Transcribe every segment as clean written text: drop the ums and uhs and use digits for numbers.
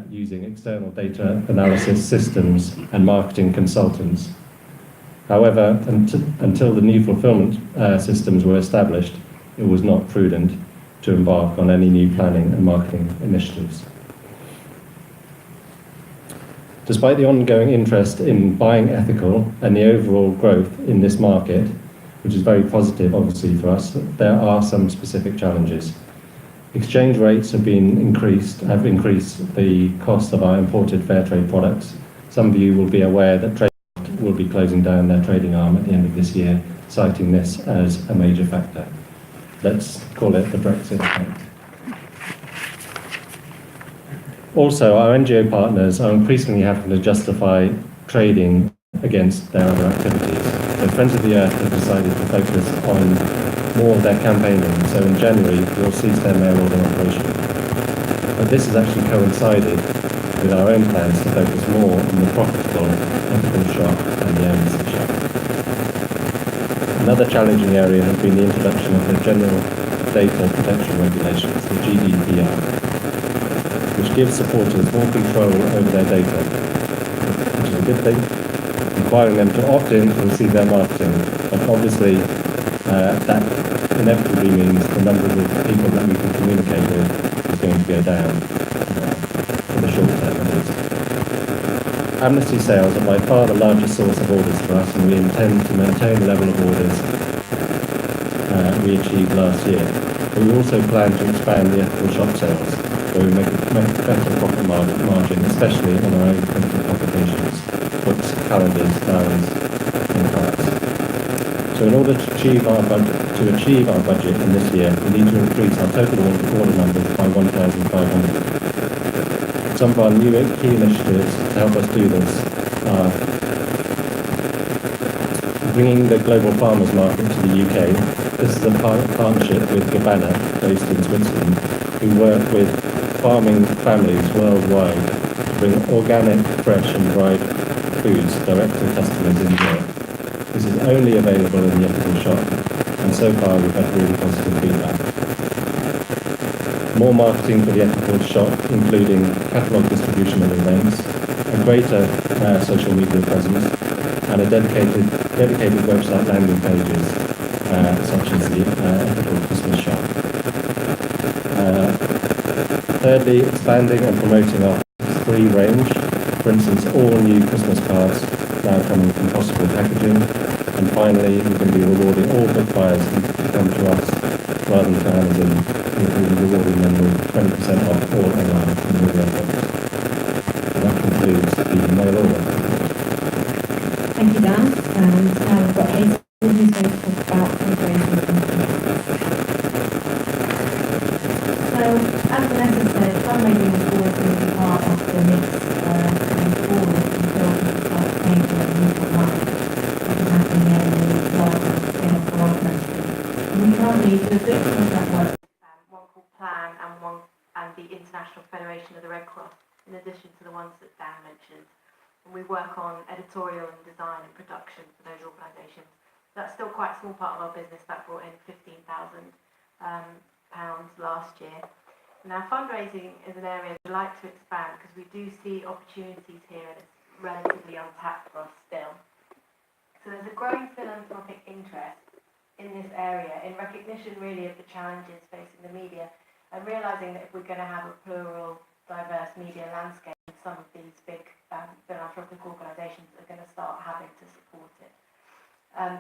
using external data analysis systems and marketing consultants. However, until the new fulfillment systems were established, it was not prudent to embark on any new planning and marketing initiatives. Despite the ongoing interest in buying ethical and the overall growth in this market, which is very positive obviously for us, there are some specific challenges. Exchange rates have increased the cost of our imported fair trade products. Some of you will be aware that Trade will be closing down their trading arm at the end of this year, citing this as a major factor. Let's call it the Brexit effect. Also, our NGO partners are increasingly having to justify trading against their other activities. So Friends of the Earth have decided to focus on more of their campaigning, so in January we'll cease their mail order operation. But this has actually coincided with our own plans to focus more on the profitable ethical shop and the embassy shop. Another challenging area has been the introduction of the General Data Protection Regulations, the GDPR, which gives supporters more control over their data, which is a good thing, requiring them to opt in to receive their marketing, but obviously that inevitably means the number of people that we can communicate with is going to go down in the short term at least. Amnesty sales are by far the largest source of orders for us, and we intend to maintain the level of orders we achieved last year. But we also plan to expand the ethical shop sales, where we make a better profit margin, especially on our own printed publications, books, calendars, diaries, and cards. So in order to achieve our budget in this year, we need to increase our total order numbers by 1,500. Some of our new key initiatives to help us do this are bringing the global farmers market to the UK. This is a partnership with Gabbana, based in Switzerland, who work with farming families worldwide to bring organic, fresh and dried foods direct to customers in Europe. This is only available in the ethical shop, and so far we've had really positive feedback. More marketing for the ethical shop, including catalogue distribution at events, a greater social media presence, and a dedicated website landing pages, such as the ethical Christmas shop. Thirdly, expanding and promoting our free range. For instance, all new Christmas cards now coming from possible packaging. And finally, we're going to be rewarding all book buyers who come to us rather than to Amazon. We'll be rewarding them with 20% off all online and all their books. And that concludes the mail order. Thank you, Dan. And now we've got Hazel, who's going to talk about fundraising. So, as Vanessa said, fundraising is always going to be part of the mix going forward until we start paying for the mutual money, which is happening in the larger scale development. And we currently do a bit of that work. One called Plan and the International Federation of the Red Cross, in addition to the ones that Dan mentioned. And we work on editorial and design and production for those organisations. That's still quite a small part of our business. That brought in £15,000 last year. Now, fundraising is an area we'd like to expand because we do see opportunities here and it's relatively untapped for us still. So there's a growing philanthropic interest in this area in recognition really of the challenges facing the media and realising that if we're going to have a plural, diverse media landscape, some of these big philanthropic organisations are going to start having to support it.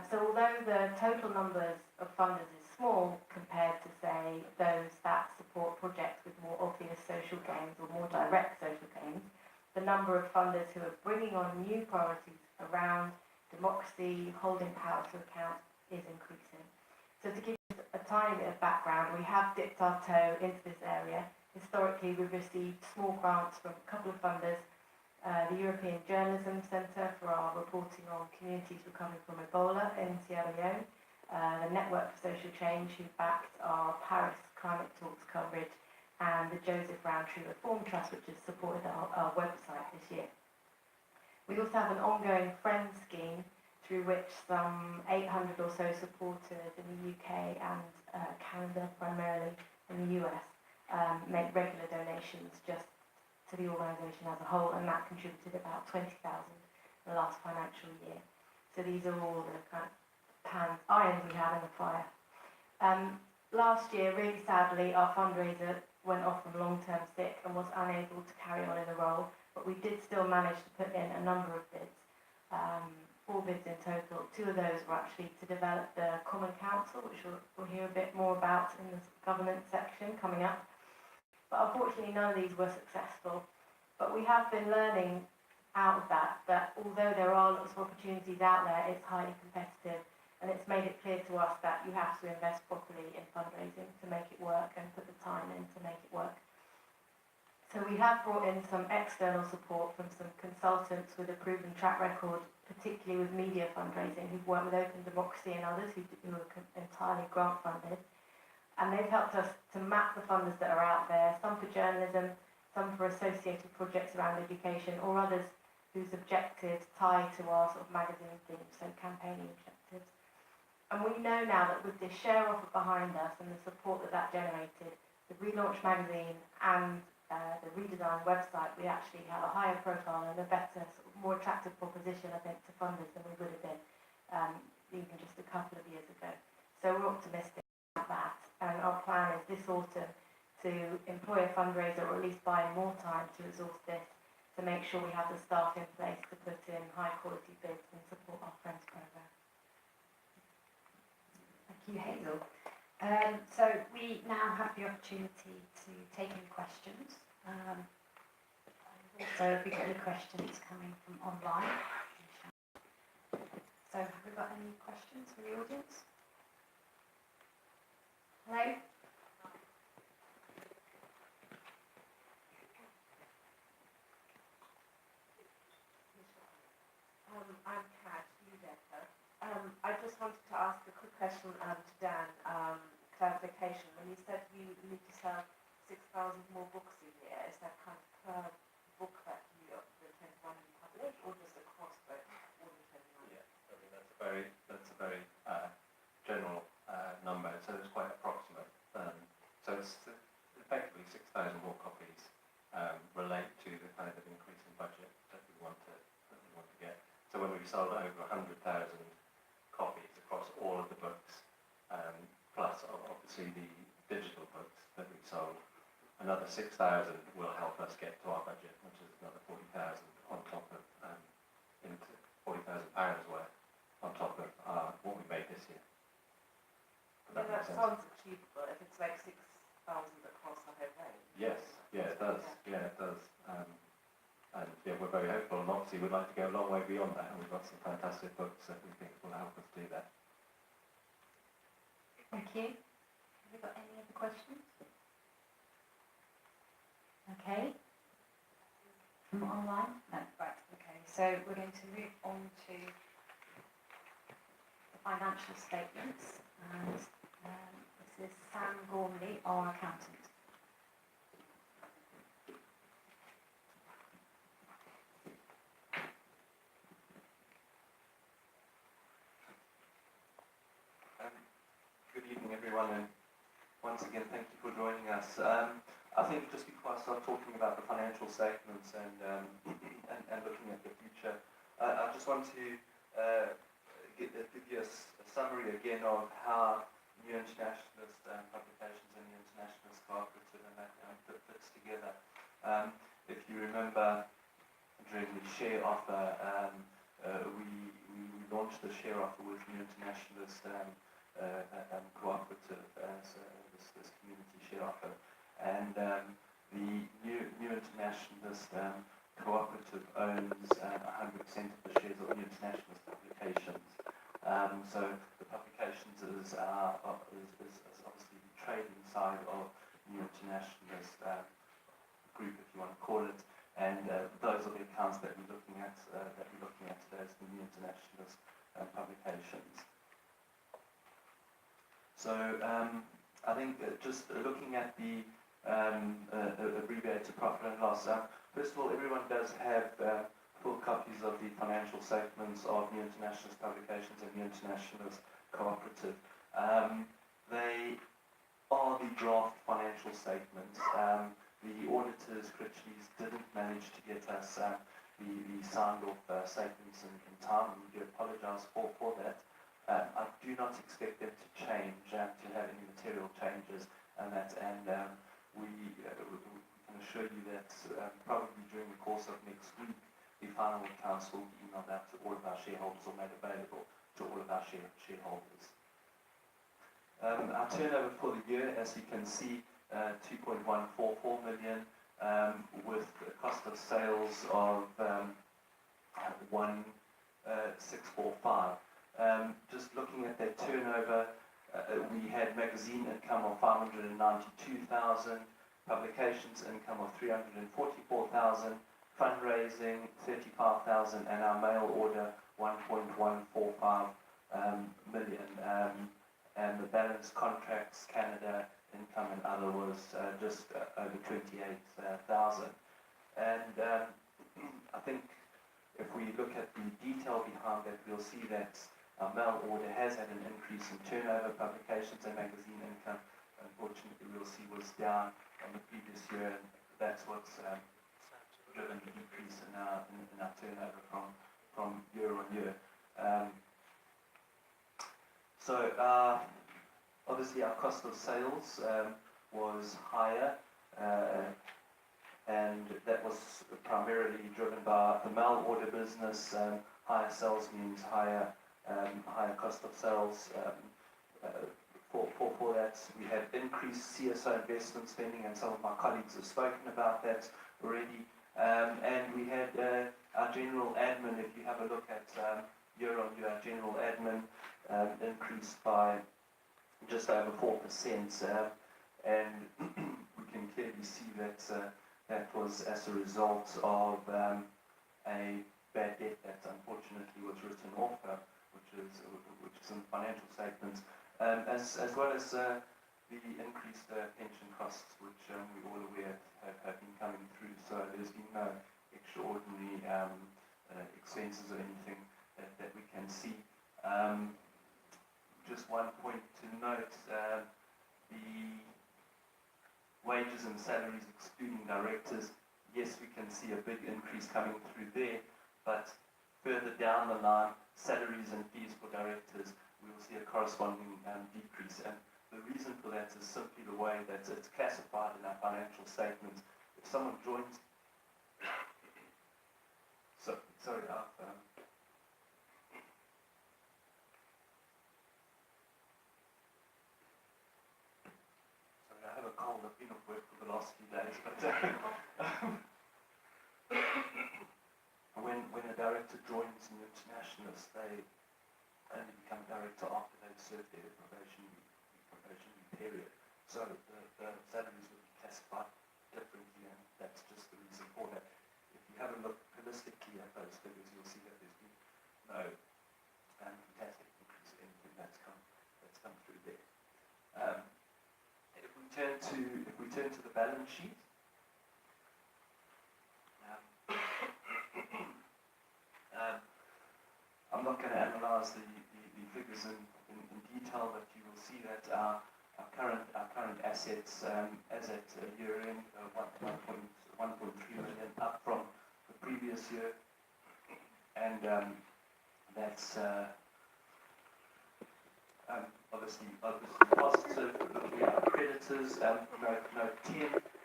So although the total numbers of funders is small compared to, say, those that support projects with more obvious social gains or more direct social gains, the number of funders who are bringing on new priorities around democracy, holding power to account, is increasing. So to give you a tiny bit of background, we have dipped our toe into this area. Historically, we've received small grants from a couple of funders, the European Journalism Centre for our reporting on communities recovering from Ebola in Sierra Leone, the Network for Social Change, who backed our Paris climate talks coverage, and the Joseph Rowntree Reform Trust, which has supported our website this year. We also have an ongoing Friends scheme through which some 800 or so supporters in the UK and Canada, primarily in the US, make regular donations just to the organisation as a whole, and that contributed about 20,000 in the last financial year. So these are all the kind of irons we had in the fire. Last year, really sadly, our fundraiser went off on long-term sick and was unable to carry on in the role, but we did still manage to put in a number of bids, 4 bids in total. 2 of those were actually to develop the Common Council, which we'll hear a bit more about in the governance section coming up. But unfortunately, none of these were successful. But we have been learning out of that although there are lots of opportunities out there, it's highly competitive, and it's made it clear to us that you have to invest properly in fundraising to make it work and put the time in to make it work. So we have brought in some external support from some consultants with a proven track record, particularly with media fundraising, who've worked with Open Democracy and others who are entirely grant funded. And they've helped us to map the funders that are out there, some for journalism, some for associated projects around education, or others whose objectives tie to our sort of magazine themes, so campaigning objectives. And we know now that with this share offer behind us and the support that generated, the relaunched magazine and the redesigned website, we actually have a higher profile and a better, sort of more attractive proposition, I think, to funders than we would have been even just a couple of years ago. So we're optimistic about that, and our plan is this autumn to employ a fundraiser, or at least buy more time to resource this, to make sure we have the staff in place to put in high quality bids and support our Friends programme. Thank you, Hazel. So we now have the opportunity to take any questions. So if we get any questions coming from online. So have we got any questions from the audience? Hello? I'm Kat, I just wanted to ask a quick question to Dan, clarification. When you said you need to sell 6,000 more books a year, is that kind of per book that you the 21 you publish, or just across all the 21? Yeah, I mean that's a very general number, so it's quite approximate. So it's effectively 6,000 more copies relate to the kind of increase in budget that we want to get. So when we've sold over 100,000 copies across all of the books, plus obviously the digital books that we've sold, another 6,000 will help us get to our budget, which is another 40,000 on top of into £40,000 worth on top of what we made this year. That sounds achievable if it's like 6,000 across the whole range. Yes, yeah, it does. Yeah, it does. And yeah, we're very hopeful, and obviously we'd like to go a long way beyond that, and we've got some fantastic books that we think will help us do that. Thank you. Have we got any other questions? Okay. From online? No, right, okay. So we're going to move on to the financial statements, and this is Sam Gormley, our accountant. Good evening, everyone, and once again, thank you for joining us. I think just before I start talking about the financial statements and looking at the future, I just want to give you a summary again of how New Internationalist Publications and New Internationalist Cooperative and that fits together. If you remember, during the share offer, we launched the share offer with New Internationalist Cooperative as this community share offer, and the New Internationalist Cooperative owns 100% of the shares of New Internationalist Publications. So the publications is obviously the trading side of New Internationalist group, if you want to call it, and those are the accounts that we're looking at today as the New Internationalist Publications. So I think just looking at the abbreviated profit and loss. First of all, everyone does have full copies of the financial statements of New Internationalist Publications and New Internationalist Cooperative. They are the draft financial statements. the auditors, Critchley's, didn't manage to get us the signed off statements in time, and we do apologise for that. I do not expect them to change, to have any material changes, and we can assure you that probably during the course of next week, the final accounts will be emailed out to all of our shareholders or made available to all of our shareholders. Our turnover for the year, as you can see, 2.144 million, with a cost of sales of 1,645. Just looking at that turnover, we had magazine income of 592,000, publications income of 344,000, fundraising 35,000, and our mail order 1.145 million. And the balance contracts, Canada, income and other was just over 28,000. And I think if we look at the detail behind that, we'll see that our mail order has had an increase in turnover, publications and magazine income. Unfortunately, we'll see was down on the previous year, and that's what's driven the decrease in our turnover from year on year. So obviously our cost of sales was higher, and that was primarily driven by the mail order business. Higher sales means higher cost of sales. For that, we had increased CSO investment spending, and some of my colleagues have spoken about that already. And we had our general admin. If you have a look at year on year, our general admin increased by just over 4%, and we can clearly see that that was as a result of a bad debt that unfortunately was written off, which is in the financial statements, as well as the increased pension costs, which we're all aware have been coming through. So there's been no extraordinary expenses or anything that we can see. Just one point to note, the wages and salaries excluding directors, yes, we can see a big increase coming through there, but further down the line, salaries and fees for directors, we will see a corresponding decrease. And the reason for that is simply the way that it's classified in our financial statements. If someone joins... Sorry, I have a cold. I've been off work for the last few days, but when a director joins an Internationalist, they only become a director after they've served their probationary period. So the salaries will be classified differently, and that's just the reason for that. If you have a look holistically at those figures, you'll see that there's been no fantastic increase in anything that's come through there. If we turn to the balance sheet, I'm not going to analyse the figures in detail, but you will see that our current assets as at year end 1.3 million, up from the previous year, and that's obviously positive. Looking at our creditors, note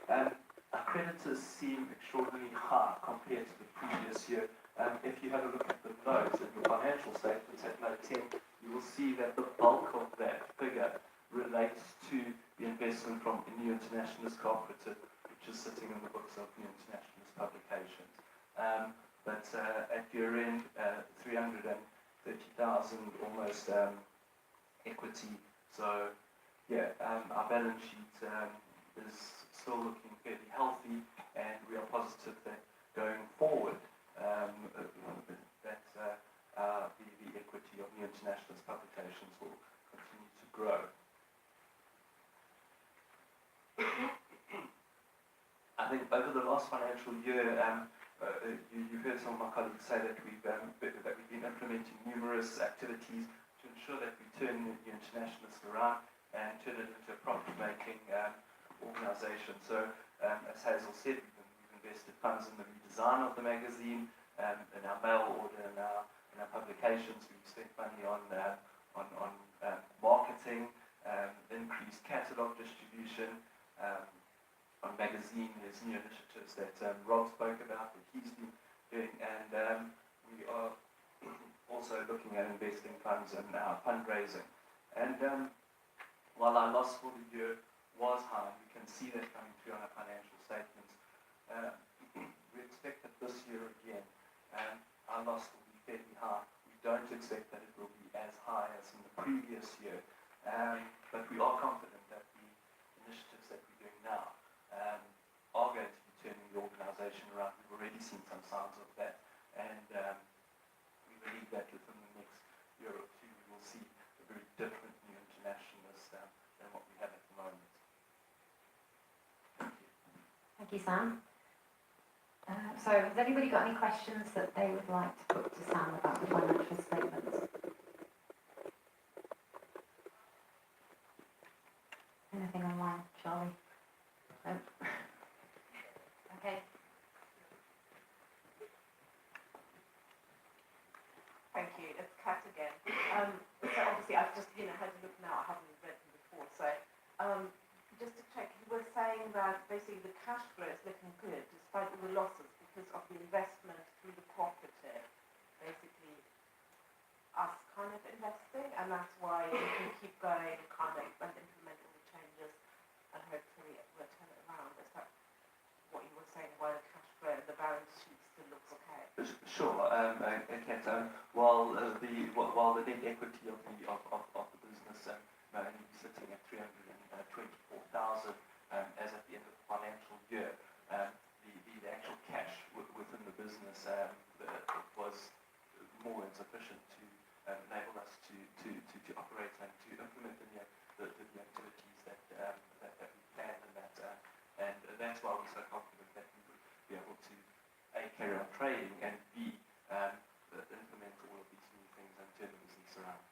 10, our creditors seem extraordinarily high compared to the previous year. If you have a look at the notes in your financial statements at note 10, you will see that the bulk of that figure relates to the investment from a New Internationalist Cooperative, which is sitting in the books of New Internationalist publications. But at year end, 330,000 almost equity. So yeah, our balance sheet is still looking fairly healthy, and we are positive that going forward, that the equity of New Internationalist publications will continue to grow. I think over the last financial year, you heard some of my colleagues say that we've been implementing numerous activities to ensure that we turn the Internationalist around and turn it into a profit-making organisation. So As Hazel said, we've invested funds in the redesign of the magazine, in our mail order, in our publications. We've spent money on marketing, increased catalogue distribution, on magazine. There's new initiatives that Rob spoke about that he's been doing, and we are also looking at investing funds in our fundraising. And while our loss for the year was high, we can see that coming through on our financial statements. We expect that this year again, our loss will be fairly high. We don't expect that it will be as high as in the previous year, but we are confident that the initiatives that we're doing now are going to be turning the organisation around. We've already seen some signs of that, and we believe that within the next year or two we will see a very different New Internationalist than what we have at the moment. Thank you. Thank you, Sam. So has anybody got any questions that they would like to put to Sam about the financial statements? Anything online, Charlie? No? Okay. Thank you. It's Kat again. So obviously I've just had a look now. I haven't read them before. So just to check, you were saying that basically the cash flow is looking good despite all the losses because of the investment through the cooperative, basically us kind of investing, and that's why we can keep going kind of and implement all the changes and hopefully we'll turn it around. Is that what you were saying, why the cash flow and the balance sheet still looks okay? Sure, Kat. While the net equity of the business sitting at 324,000 as at the end of the financial year, the actual cash within the business was more than sufficient to enable us to operate and to implement the activities that we planned, and that's why we're so confident that we would be able to A, carry on trading, and B, implement all of these new things and turn the business around.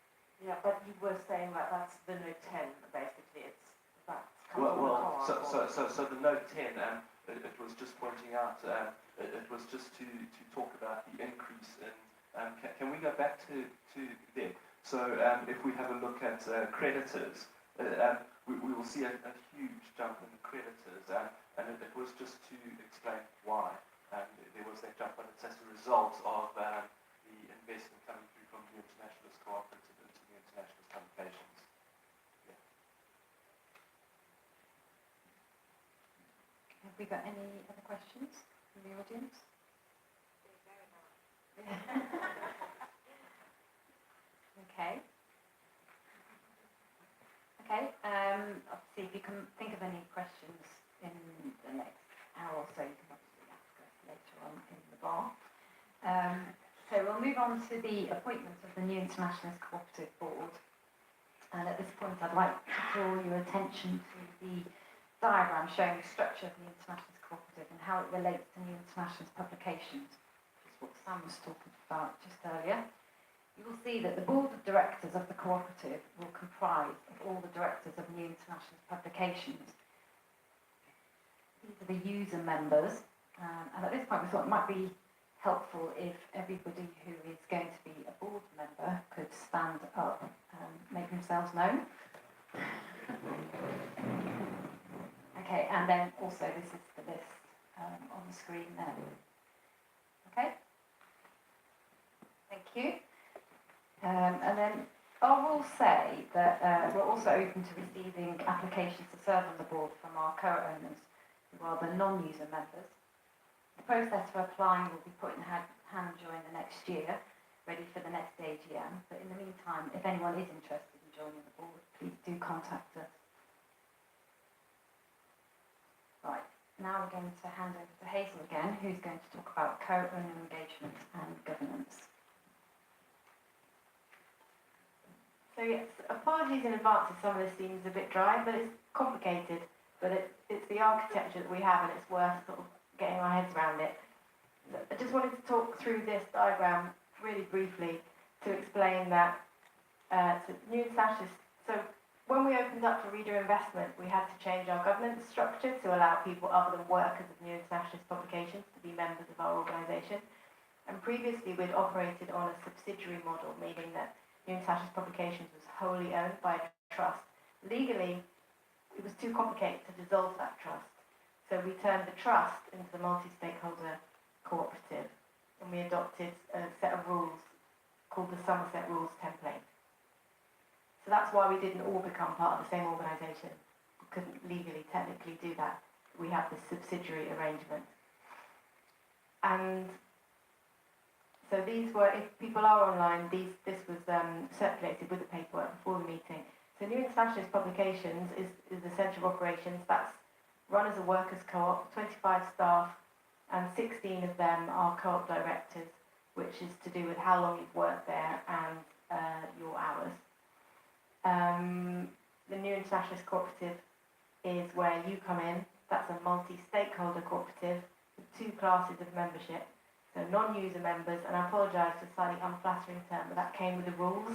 Yeah, but you were saying that that's the Note 10, basically. That's coming on the card. So the Note 10, it was just pointing out, it was just to talk about the increase in, can we go back to there? So if we have a look at creditors, we will see a huge jump in the creditors, and it was just to explain why there was that jump, and it's as a result of the investment coming through from the Internationalist Cooperative into the Internationalist publications. Yeah. Have we got any other questions from the audience? Okay. Obviously, if you can think of any questions in the next hour or so, you can obviously ask us later on in the bar. So we'll move on to the appointment of the new Internationalist Cooperative Board. And at this point, I'd like to draw your attention to the diagram showing the structure of the Internationalist Cooperative and how it relates to New Internationalist publications, which is what Sam was talking about just earlier. You will see that the board of directors of the cooperative will comprise of all the directors of New Internationalist publications. These are the user members, and at this point we thought it might be helpful if everybody who is going to be a board member could stand up and make themselves known. Okay, and then also this is the list on the screen there. Okay, thank you. And then I will say that we're also open to receiving applications to serve on the board from our co-owners, who are the non-user members. The process for applying will be put in hand during the next year, ready for the next AGM. But in the meantime, if anyone is interested in joining the board, please do contact us. Right, now we're going to hand over to Hazel again, who's going to talk about co-owner engagement and governance. So yes, apologies in advance if some of this seems a bit dry, but it's complicated. But it's the architecture that we have, and it's worth sort of getting our heads around it. So I just wanted to talk through this diagram really briefly to explain that New Internationalist. So when we opened up to reader investment, we had to change our governance structure to allow people other than workers of New Internationalist Publications to be members of our organisation. And previously we'd operated on a subsidiary model, meaning that New Internationalist Publications was wholly owned by a trust. Legally, it was too complicated to dissolve that trust. So we turned the trust into the multi-stakeholder cooperative, and we adopted a set of rules called the Somerset Rules template. So that's why we didn't all become part of the same organisation. We couldn't legally, technically do that. We have this subsidiary arrangement. And so these were, if people are online, this was circulated with the paperwork before the meeting. So New Internationalist Publications is the centre of operations. That's run as a workers' co-op, 25 staff, and 16 of them are co-op directors, which is to do with how long you've worked there and your hours. The New Internationalist Cooperative is where you come in. That's a multi-stakeholder cooperative with two classes of membership. So non-user members, and I apologise for a slightly unflattering term, but that came with the rules.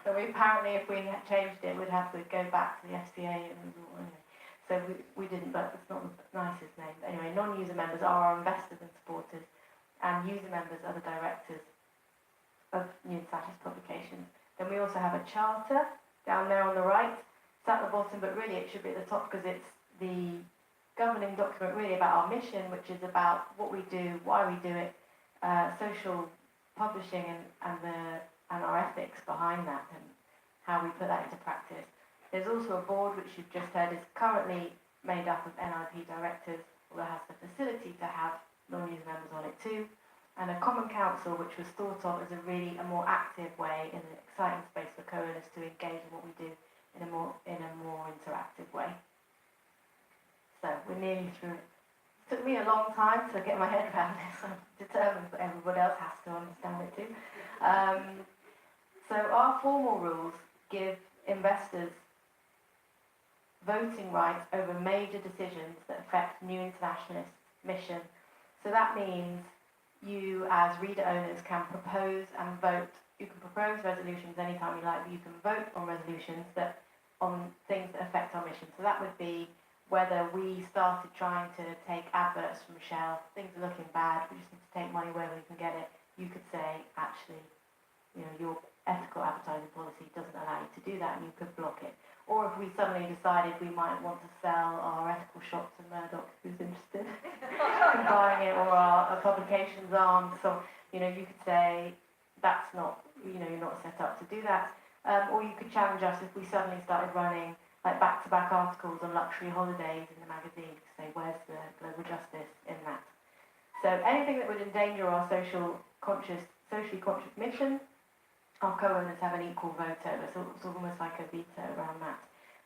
So apparently if we had changed it, we'd have to go back to the FCA and anyway. So we didn't, but it's not the nicest name. But anyway, non-user members are our investors and supporters, and user members are the directors of New Internationalist Publications. Then we also have a charter down there on the right. It's at the bottom, but really it should be at the top because it's the governing document really about our mission, which is about what we do, why we do it, social publishing and our ethics behind that and how we put that into practice. There's also a board, which you've just heard is currently made up of NIP directors, although has the facility to have non-user members on it too, and a common council, which was thought of as a more active way in an exciting space for co-owners to engage in what we do in a more interactive way. So we're nearly through it. It took me a long time to get my head around this. I'm determined that everybody else has to understand it too. So our formal rules give investors voting rights over major decisions that affect New Internationalist mission. So that means you as reader owners can propose and vote. You can propose resolutions anytime you like, but you can vote on resolutions on things that affect our mission. So that would be whether we started trying to take adverts from Shell, things are looking bad, we just need to take money wherever we can get it. You could say, actually, your ethical advertising policy doesn't allow you to do that, and you could block it. Or if we suddenly decided we might want to sell our ethical shop to Murdoch, who's interested in buying it, or our publications arm, so you could say that's not, you're not set up to do that. Or you could challenge us if we suddenly started running like back-to-back articles on luxury holidays in the magazine to say where's the global justice in that. So anything that would endanger our socially conscious mission, our co-owners have an equal vote over, so it's almost like a veto around that.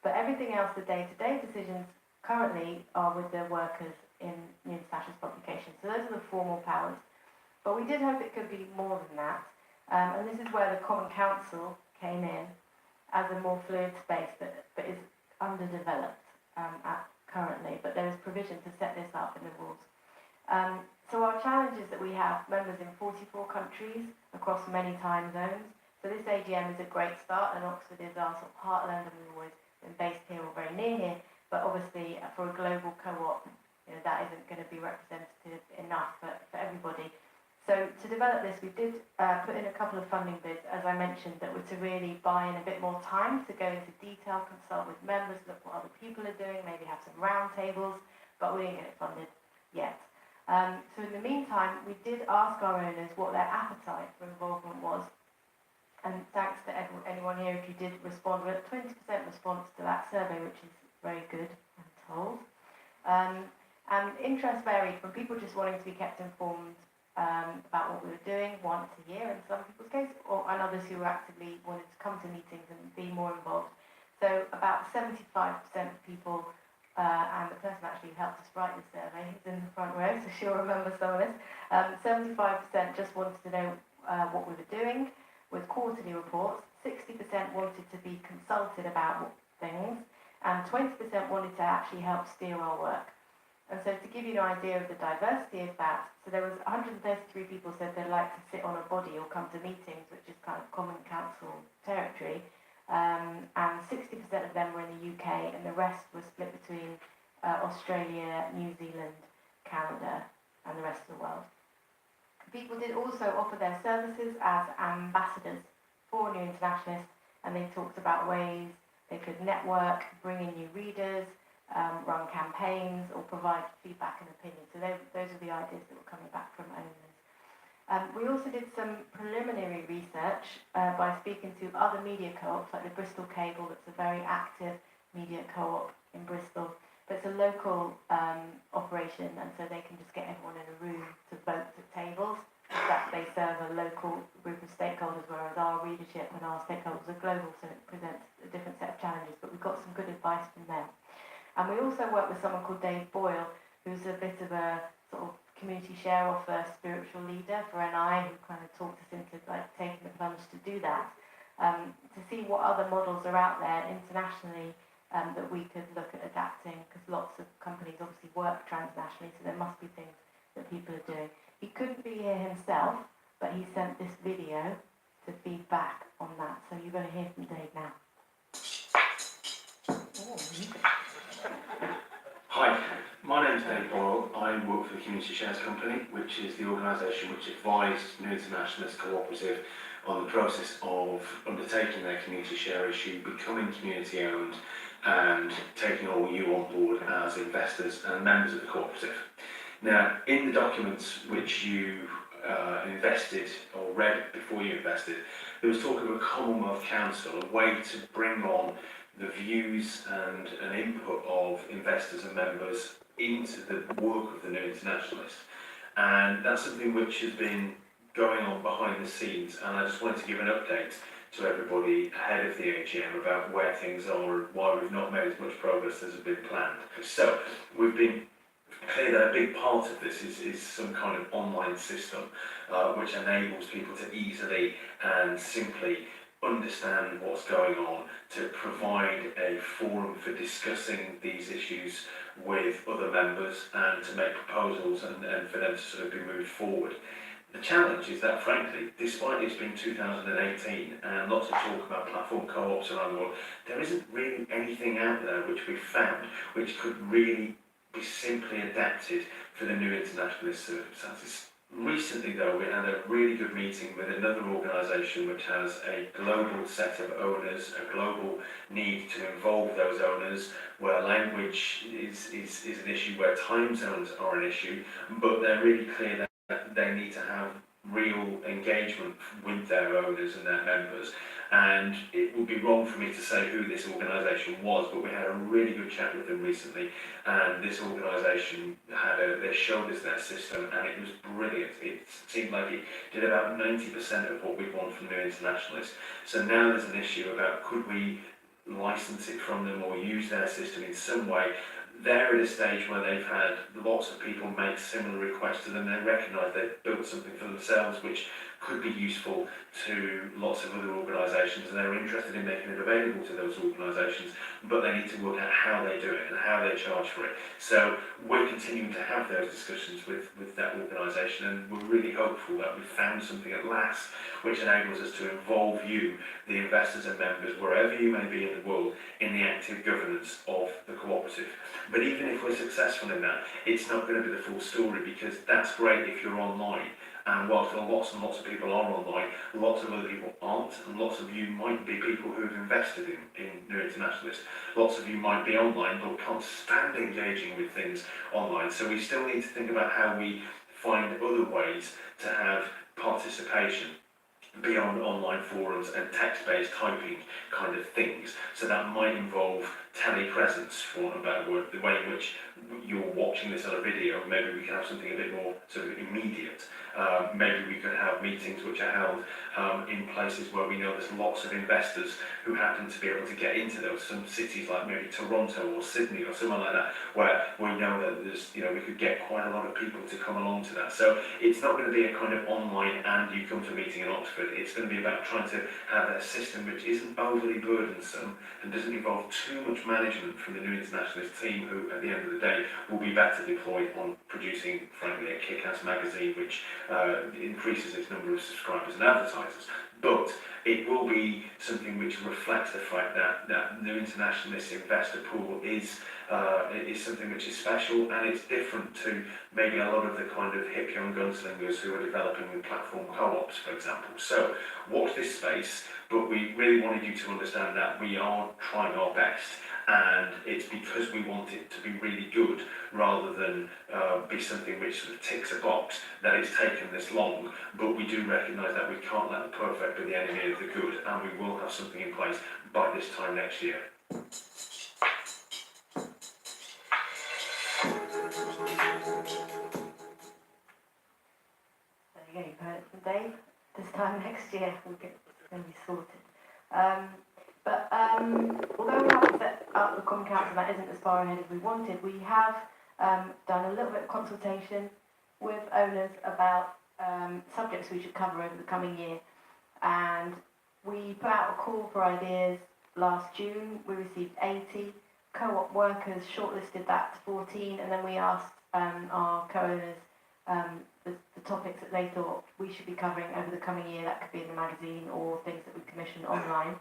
But everything else, the day-to-day decisions currently are with the workers in New Internationalist Publications. So those are the formal powers. But we did hope it could be more than that. And this is where the Common Council came in as a more fluid space that is underdeveloped currently. But there is provision to set this up in the rules. So our challenge is that we have members in 44 countries across many time zones. So this AGM is a great start, and Oxford is our sort of heartland, and we've always been based here or very near here. But obviously, for a global co-op, that isn't going to be representative enough for everybody. So to develop this, we did put in a couple of funding bids, as I mentioned, that were to really buy in a bit more time to go into detail, consult with members, look what other people are doing, maybe have some round tables, but we didn't get it funded yet. So in the meantime, we did ask our owners what their appetite for involvement was. And thanks to anyone here if you did respond. We had a 20% response to that survey, which is very good, I'm told. And interest varied from people just wanting to be kept informed about what we were doing once a year in some people's case, and others who actively wanted to come to meetings and be more involved. So about 75% of people, and the person actually who helped us write this survey is in the front row, so she'll remember some of this. 75% just wanted to know what we were doing with quarterly reports. 60% wanted to be consulted about things, and 20% wanted to actually help steer our work. And so to give you an idea of the diversity of that, so there was 133 people said they'd like to sit on a body or come to meetings, which is kind of Common Council territory. and 60% of them were in the UK, and the rest was split between Australia, New Zealand, Canada, and the rest of the world. People did also offer their services as ambassadors for New Internationalists, and they talked about ways they could network, bring in new readers, run campaigns, or provide feedback and opinion. So those are the ideas that were coming back from owners. We also did some preliminary research by speaking to other media co-ops, like the Bristol Cable, that's a very active media co-op in Bristol. But it's a local operation, and so they can just get everyone in a room to vote at tables. That they serve a local group of stakeholders, whereas our readership and our stakeholders are global, so it presents a different set of challenges. But we've got some good advice from them. And we also work with someone called Dave Boyle, who's a bit of a sort of community share offer spiritual leader for NI, who kind of talked us into like taking the plunge to do that, to see what other models are out there internationally that we could look at adapting, because lots of companies obviously work transnationally, so there must be things that people are doing. He couldn't be here himself, but he sent this video to feed back on that. So you're going to hear from Dave now. Hi, my name is Dave Boyle. I work for the Community Shares Company, which is the organisation which advised New Internationalist Cooperative on the process of undertaking their community share issue, becoming community owned, and taking all you on board as investors and members of the cooperative. Now, in the documents which you invested or read before you invested, there was talk of a Commonwealth Council, a way to bring on the views and an input of investors and members into the work of the New Internationalist. And that's something which has been going on behind the scenes, and I just wanted to give an update to everybody ahead of the AGM about where things are and why we've not made as much progress as has been planned. So, we've been clear that a big part of this is some kind of online system which enables people to easily and simply understand what's going on, to provide a forum for discussing these issues with other members and to make proposals and for them to sort of be moved forward. The challenge is that, frankly, despite it's been 2018 and lots of talk about platform co-ops around the world, there isn't really anything out there which we've found which could really be simply adapted for the New Internationalist circumstances. Recently, though, we had a really good meeting with another organisation which has a global set of owners, a global need to involve those owners, where language is an issue, where time zones are an issue, but they're really clear that they need to have real engagement with their owners and their members. And it would be wrong for me to say who this organisation was, but we had a really good chat with them recently, and this organisation they showed us their system, and it was brilliant. It seemed like it did about 90% of what we want from New Internationalists. So now there's an issue about could we license it from them or use their system in some way. They're at a stage where they've had lots of people make similar requests to them. They recognise they've built something for themselves which could be useful to lots of other organisations, and they're interested in making it available to those organisations, but they need to work out how they do it and how they charge for it. So we're continuing to have those discussions with that organisation, and we're really hopeful that we've found something at last which enables us to involve you, the investors and members, wherever you may be in the world, in the active governance of the cooperative. But even if we're successful in that, it's not going to be the full story, because that's great if you're online. And whilst lots and lots of people are online, lots of other people aren't, and lots of you might be people who have invested in New Internationalists. Lots of you might be online but can't stand engaging with things online. So we still need to think about how we find other ways to have participation beyond online forums and text-based typing kind of things. So that might involve telepresence, for want of a better word, the way in which you're watching this on a video. Maybe we can have something a bit more sort of immediate. Maybe we could have meetings which are held in places where we know there's lots of investors who happen to be able to get into those. Some cities like maybe Toronto or Sydney or somewhere like that, where we know that there's, we could get quite a lot of people to come along to that. So it's not going to be a kind of online and you come to a meeting in Oxford. It's going to be about trying to have a system which isn't overly burdensome and doesn't involve too much management from the New Internationalist team, who at the end of the day will be better deployed on producing, frankly, a kick-ass magazine which increases its number of subscribers and advertisers. But it will be something which reflects the fact that New Internationalist investor pool is something which is special, and it's different to maybe a lot of the kind of hip young gunslingers who are developing in platform co-ops, for example. So watch this space, but we really wanted you to understand that we are trying our best, and it's because we want it to be really good rather than be something which sort of ticks a box that it's taken this long. But we do recognise that we can't let the perfect be the enemy of the good, and we will have something in place by this time next year. There you go, you've heard it from Dave. This time next year, it's going to be sorted. Although we haven't set up the Common Council, that isn't as far ahead as we wanted, we have done a little bit of consultation with owners about subjects we should cover over the coming year. And we put out a call for ideas last June. We received 80. Co-op workers shortlisted that to 14, and then we asked our co-owners the topics that they thought we should be covering over the coming year. That could be in the magazine or things that we commission online.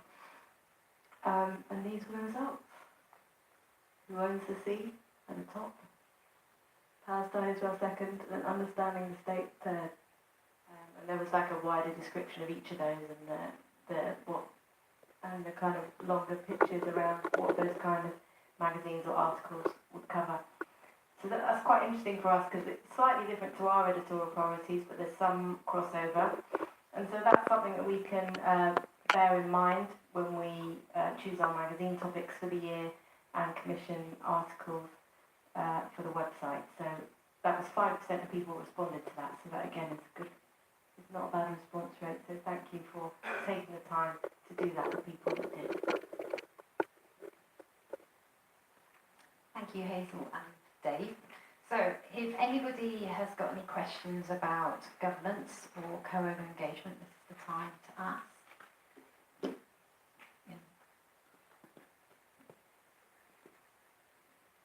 And these were the results. Who owns the sea at the top? Palestine, Israel second, and understanding the state third. And there was like a wider description of each of those and the kind of longer pictures around what those kind of magazines or articles would cover. So that's quite interesting for us because it's slightly different to our editorial priorities, but there's some crossover. And so that's something that we can bear in mind when we choose our magazine topics for the year and commission articles for the website. So that was 5% of people responded to that. So that again is good. It's not a bad response rate. So thank you for taking the time to do that for people that did. Thank you, Hazel and Dave. So if anybody has got any questions about governance or co-owner engagement, this is the time to ask.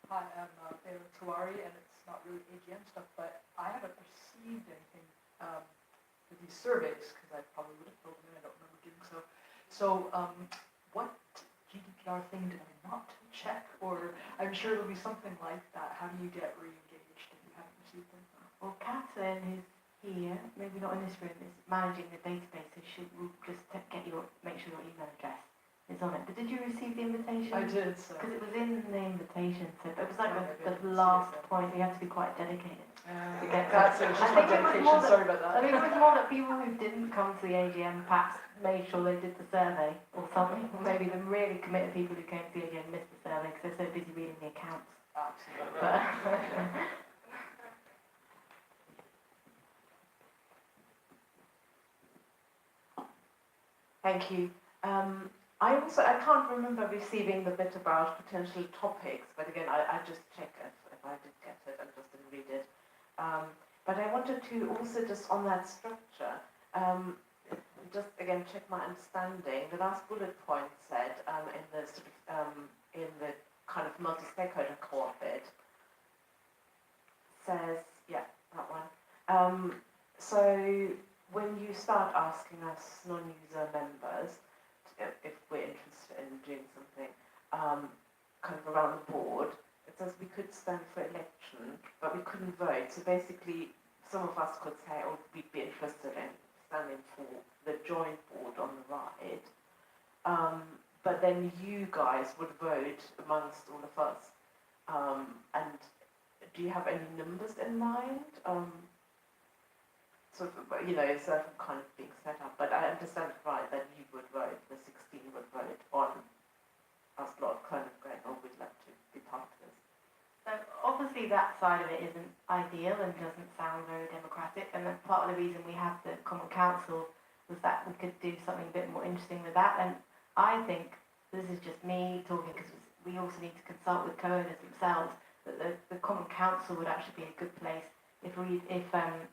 Hi, I'm David Tawari, and it's not really AGM stuff, but I haven't received anything for these surveys, because I probably would have filled them in, I don't remember doing so. So, what GDPR thing did I not check? Or, I'm sure it'll be something like that. How do you get re-engaged if you haven't received them? Well, Catherine, who's here, maybe not in this room, is managing the database, so she will just make sure your email address is on it. But did you receive the invitation? I did, so. Because it was in the invitation, so it was like the last point. You have to be quite dedicated. That's it, just my dedication, sorry about that. I think it was more that people who didn't come to the AGM perhaps made sure they did the survey or something. Maybe the really committed people who came to the AGM missed the survey because they're so busy reading the accounts. Absolutely. Thank you. I can't remember receiving the bit about potential topics, but again, I just check if I did get it and just didn't read it. But I wanted to also just on that structure, just again check my understanding. The last bullet point said in the kind of multi-stakeholder co-op bit says, yeah, that one. So when you start asking us non-user members if we're interested in doing something kind of around the board, it says we could stand for election, but we couldn't vote. So basically, some of us could say, oh, we'd be interested in standing for the joint board on the right. But then you guys would vote amongst all of us. And do you have any numbers in mind? Sort of, is that kind of being set up? But I understand right that you would vote, the 16 would vote on us lot kind of going, oh, we'd like to be part of this. So obviously that side of it isn't ideal and doesn't sound very democratic, and then part of the reason we have the Common Council was that we could do something a bit more interesting with that. And I think, this is just me talking because we also need to consult with co-owners themselves, that the Common Council would actually be a good place if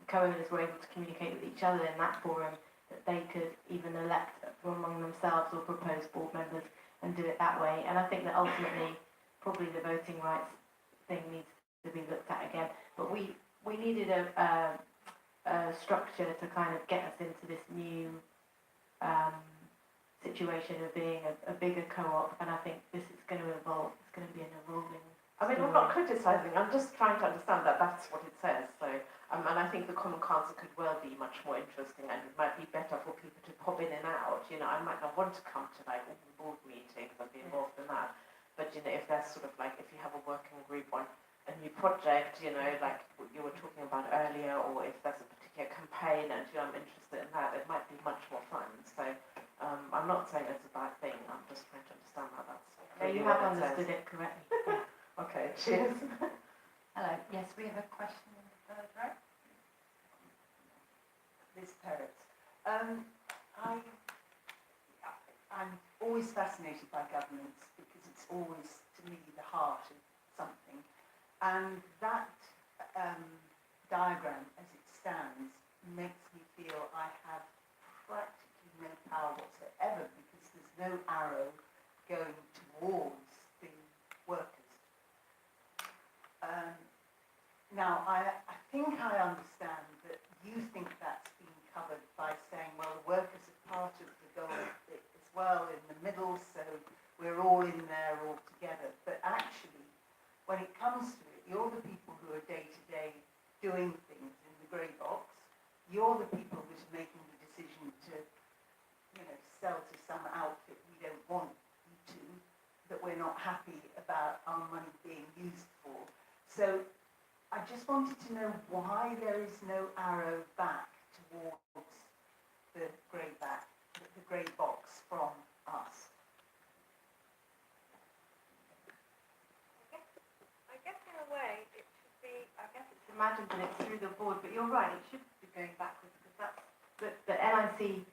co-owners were able to communicate with each other in that forum, that they could even elect from among themselves or propose board members and do it that way. And I think that ultimately, probably the voting rights thing needs to be looked at again. But we needed a structure to kind of get us into this new situation of being a bigger co-op, and I think this is going to evolve. It's going to be an evolving. I mean, I'm not criticising, I'm just trying to understand that that's what it says. So, and I think the Common Council could well be much more interesting, and it might be better for people to pop in and out. You know, I might not want to come to like all the board meetings and be involved in that, but you know, if there's sort of like, if you have a working group on a new project, you know, like what you were talking about earlier, or if there's a particular campaign and you know, I'm interested in that, it might be much more fun. So, I'm not saying it's a bad thing, I'm just trying to understand how that's. No, you have understood it correctly. Yeah. Okay, cheers. Hello, yes, we have a question in the third row. Liz Perrott. I'm always fascinated by governance because it's always, to me, the heart of something. And that diagram, as it stands, makes me feel I have practically no power whatsoever because there's no arrow going towards the workers. Now, I think I understand that you think that's been covered by saying, well, the workers are part of the goal as well in the middle, so we're all in there all together. But actually, when it comes to it, you're the people who are day-to-day doing things in the grey box. You're the people who are making the decision to, you know, sell to some outfit we don't want you to, that we're not happy about our money being used for. So I just wanted to know why there is no arrow back towards the grey box from us. I guess in a way it should be, I guess it's imagined that it's through the board, but you're right, it should be going backwards because that's the NIC,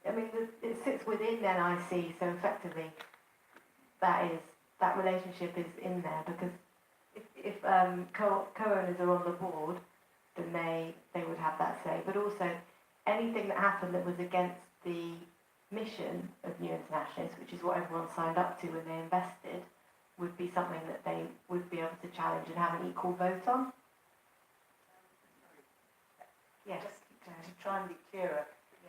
I mean, it sits within NIC, so effectively that relationship is in there because if co-owners are on the board, then they would have that say. But also, anything that happened that was against the mission of New Internationalists, which is what everyone signed up to when they invested, would be something that they would be able to challenge and have an equal vote on. Yes. Just to try and be clearer,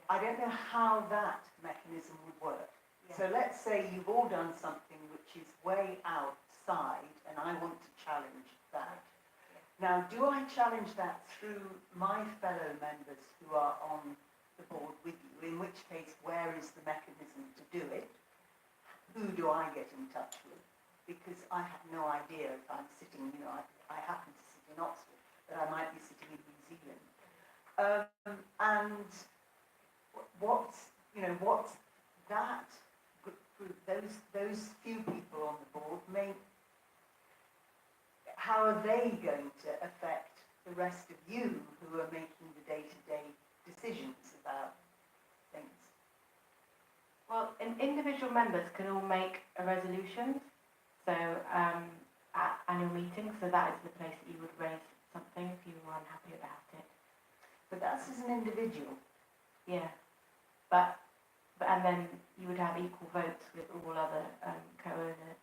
I don't know how that mechanism would work. Yeah. So let's say you've all done something which is way outside and I want to challenge that. Now, do I challenge that through my fellow members who are on the board with you, in which case, where is the mechanism to do it? Who do I get in touch with? Because I have no idea if I'm sitting, you know, I happen to sit in Oxford, but I might be sitting in New Zealand. And what's that group, those few people on the board, how are they going to affect the rest of you who are making the day-to-day decisions about things? Well, individual members can all make a resolution, so at annual meetings, so that is the place that you would raise something if you were unhappy about it. But that's as an individual. Yeah, but and then you would have equal votes with all other co-owners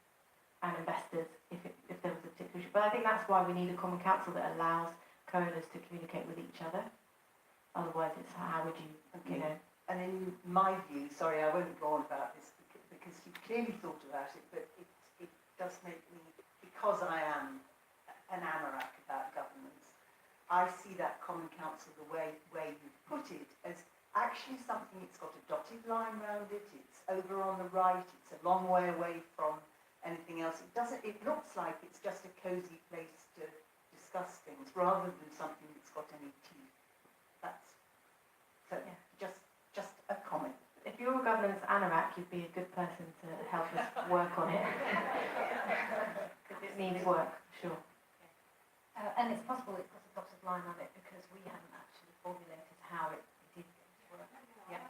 and investors if there was a particular issue. But I think that's why we need a common council that allows co-owners to communicate with each other. Otherwise, it's how would you, you know? And in my view, sorry, I won't go on about this because you clearly thought about it, but it does make me, because I am an anorak about governance, I see that common council the way you've put it as actually something that's got a dotted line around it, it's over on the right, it's a long way away from anything else. It looks like it's just a cosy place to discuss things rather than something that's got any teeth. Just a comment. If you're a governance anorak, you'd be a good person to help us work on it. Because it needs work, sure. And it's possible it's got a dotted line on it because we haven't actually formulated how it is going to work. Yeah.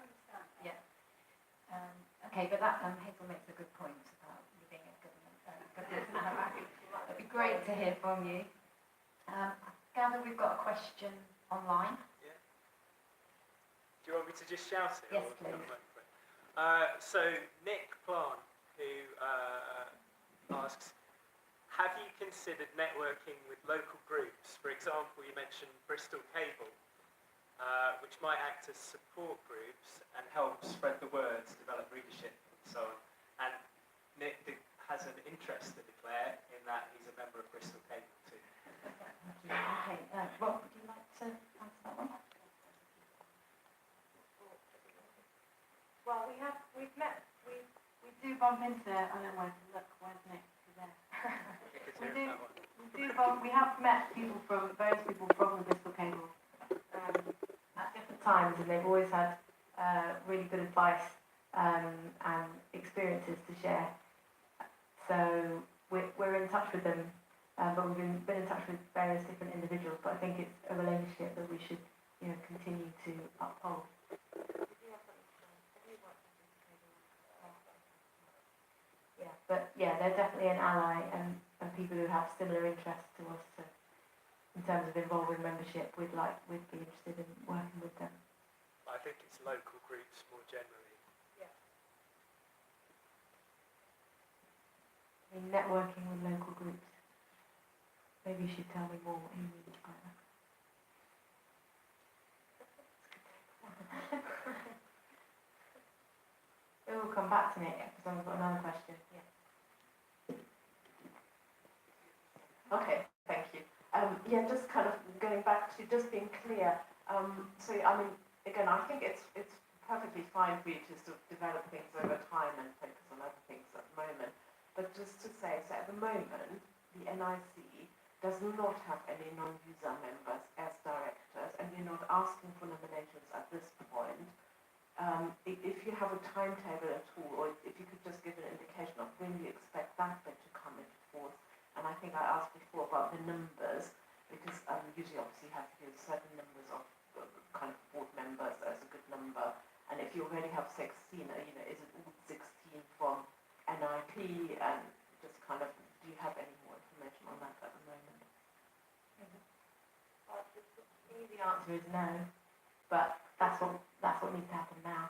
Okay, but that Hazel makes a good point about you being a governance anorak. It'd be great to hear from you. I gather we've got a question online. Do you want me to just shout it? Yes, or- please. So Nick Plant, who asks, have you considered networking with local groups? For example, you mentioned Bristol Cable, which might act as support groups and help spread the word, develop readership and so on. And Nick has an interest to declare in that he's a member of Bristol Cable too. Okay, Rob, would you like to answer that one? Well, we've met, we do bump into, I don't know where to look, where's Nick? He's there. We have met various people from the Bristol Cable at different times, and they've always had really good advice and experiences to share. So we're in touch with them, but we've been in touch with various different individuals. But I think it's a relationship that we should, continue to uphold. Yeah, but they're definitely an ally and people who have similar interests to us in terms of involving membership. We'd be interested in working with them. I think it's local groups more generally. Yeah. Networking with local groups. Maybe you should tell me more what you mean by that. It will come back to me because I've got another question. Yeah. Okay, thank you. Just kind of going back to just being clear. So I mean, again, I think it's perfectly fine for you to sort of develop things over time and focus on other things at the moment. But just to say, so at the moment, the NIC does not have any non-user members as directors, and you're not asking for nominations at this point. If you have a timetable at all, or if you could just give an indication of when you expect that bit to come into force. And I think I asked before about the numbers, because usually obviously you have to give certain numbers of kind of board members as a good number. And if you already have 16, is it all 16 from NIP? And just kind of, do you have any more information on that at the moment? The easy answer is no, but that's what needs to happen now.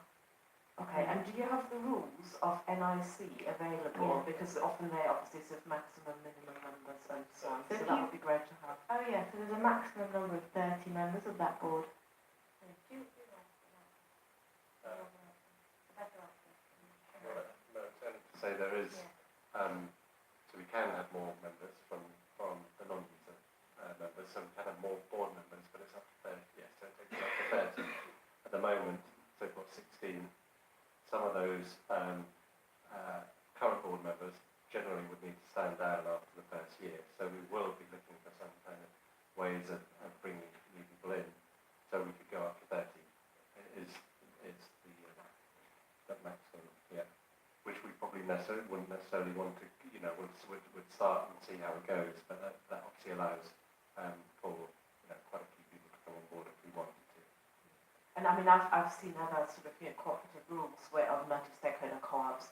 Okay, and do you have the rules of NIC available? Yeah. Because often they obviously sort of maximum, minimum numbers and so on. So So that would be great to have. Oh yeah, so there's a maximum number of 30 members of that board. No, it's only to say there is, so we can have more members from the non-user members, so we can have more board members, but it's up to 30, yes, so it takes it up to 30. At the moment, so we've got 16. Some of those current board members generally would need to stand down after the first year, so we will be looking for some kind of ways of bringing new people in, so we could go up to 30. Is the maximum, yeah. Which we probably wouldn't necessarily want to, would start and see how it goes, but that obviously allows for quite a few people to come on board if we wanted to. And I mean, I've seen other sort of cooperative rules where on multi-stakeholder co-ops,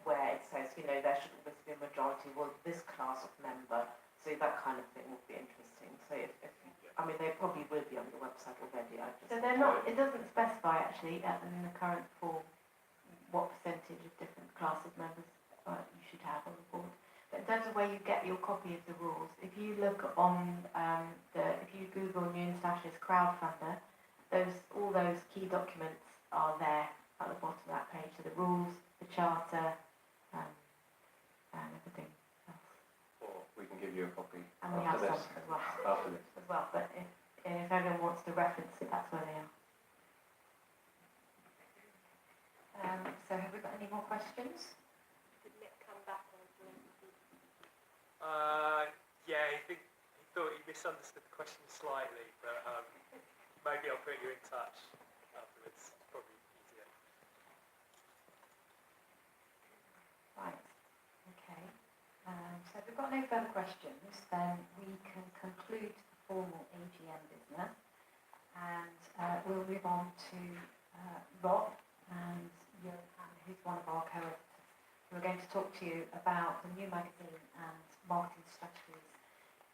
where it says there should always be a majority. Well, this class of member, so that kind of thing would be interesting. So if I mean, they probably will be on the website already. So they're not. It doesn't specify actually in the current form what percentage of different class of members you should have on the board. But in terms of where you get your copy of the rules, if you look on if you Google New Internationalist crowdfunder, all those key documents are there at the bottom of that page. So the rules, the charter, and everything else. Or we can give you a copy And we have after some this. as well. After this. As well, but if anyone wants to reference it, that's where they are. So have we got any more questions? Did Nick come back on the He thought he misunderstood the question slightly, but maybe I'll put you in touch afterwards. It's probably easier. Right, okay. So if we've got no further questions, then we can conclude the formal AGM business, and we'll move on to Rob and Johan, who's one of our co-editors. We're going to talk to you about the new magazine and marketing strategies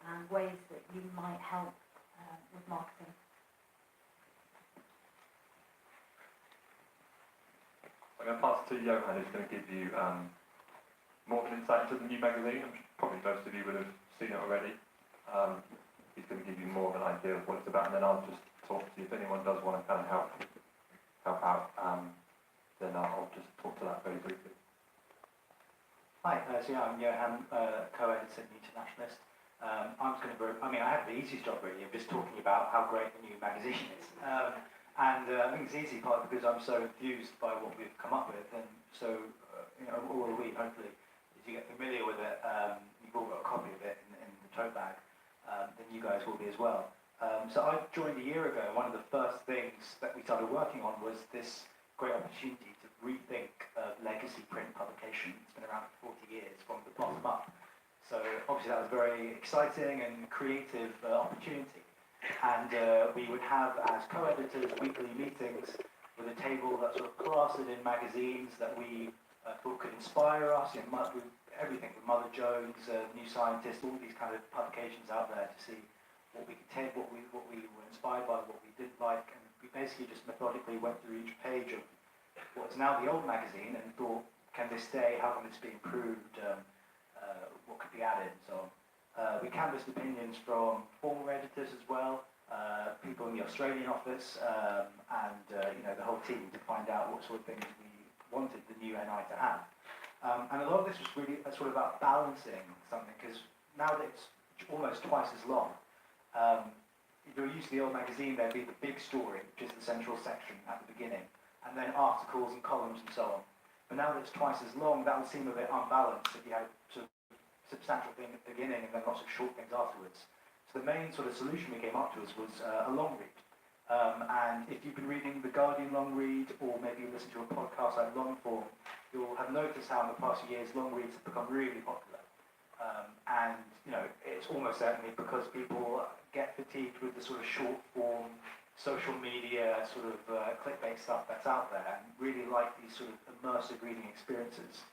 and ways that you might help with marketing. I'm going to pass to Johan, who's going to give you more of an insight into the new magazine. I'm sure probably most of you would have seen it already. He's going to give you more of an idea of what it's about, and then I'll just talk to you. If anyone does want to kind of help out, then I'll just talk to that very briefly. Hi, so yeah, I'm Johan, co-editor at Internationalist. I'm just going to, I have the easiest job really of just talking about how great the new magazine is. I think it's easy part because I'm so enthused by what we've come up with, and so, all of we, hopefully, as you get familiar with it, you've all got a copy of it in the tote bag, then you guys will be as well. So I joined a year ago, and one of the first things that we started working on was this great opportunity to rethink legacy print publication. It's been around for 40 years from the bottom up. So obviously that was a very exciting and creative opportunity. And we would have, as co-editors, weekly meetings with a table that sort of plastered in magazines that we thought could inspire us, everything from Mother Jones, New Scientist, all these kind of publications out there to see what we could take, what we were inspired by, what we didn't like, and we basically just methodically went through each page of what's now the old magazine and thought, can this stay, how can this be improved, what could be added, and so on. We canvassed opinions from former editors as well, people in the Australian office, and the whole team to find out what sort of things we wanted the new NI to have. And a lot of this was really sort of about balancing something, because now that it's almost twice as long, if you're used to the old magazine, there'd be the big story, which is the central section at the beginning, and then articles and columns and so on. But now that it's twice as long, that would seem a bit unbalanced if you had sort of substantial thing at the beginning and then lots of short things afterwards. So the main sort of solution we came up to was a long read. And if you've been reading the Guardian long read, or maybe you listen to a podcast like Longform, you'll have noticed how in the past few years long reads have become really popular. And it's almost certainly because people get fatigued with the sort of short form, social media sort of clickbait stuff that's out there, and really like these sort of immersive reading experiences.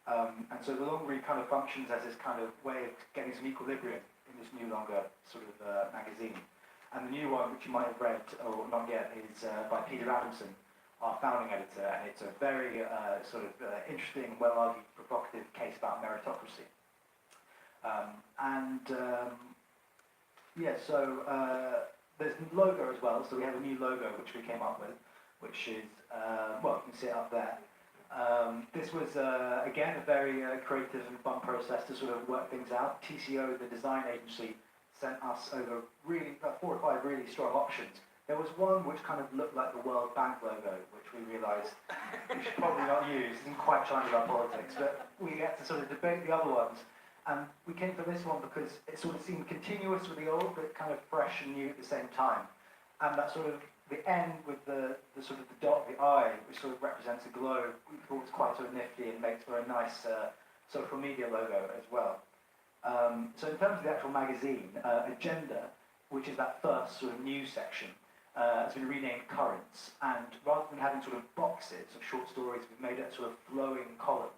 And so the long read kind of functions as this kind of way of getting some equilibrium in this new longer sort of magazine. And the new one, which you might have read or not yet, is by Peter Adamson, our founding editor, and it's a very interesting, well-argued, provocative case about meritocracy. There's the logo as well, so we have a new logo which we came up with, which is, you can see it up there. This was, again, a very creative and fun process to sort of work things out. TCO, the design agency, sent us over about 4 or 5 really strong options. There was one which kind of looked like the World Bank logo, which we realised we should probably not use. It didn't quite chime with our politics, but we had to sort of debate the other ones. And we came for this one because it sort of seemed continuous with the old, but kind of fresh and new at the same time. And that sort of, the end with the sort of the dot, the I, which sort of represents a globe, we thought was quite sort of nifty and makes for a nice social media logo as well. So in terms of the actual magazine, Agenda, which is that first sort of news section, has been renamed Currents. And rather than having sort of boxes of short stories, we've made it a sort of flowing column.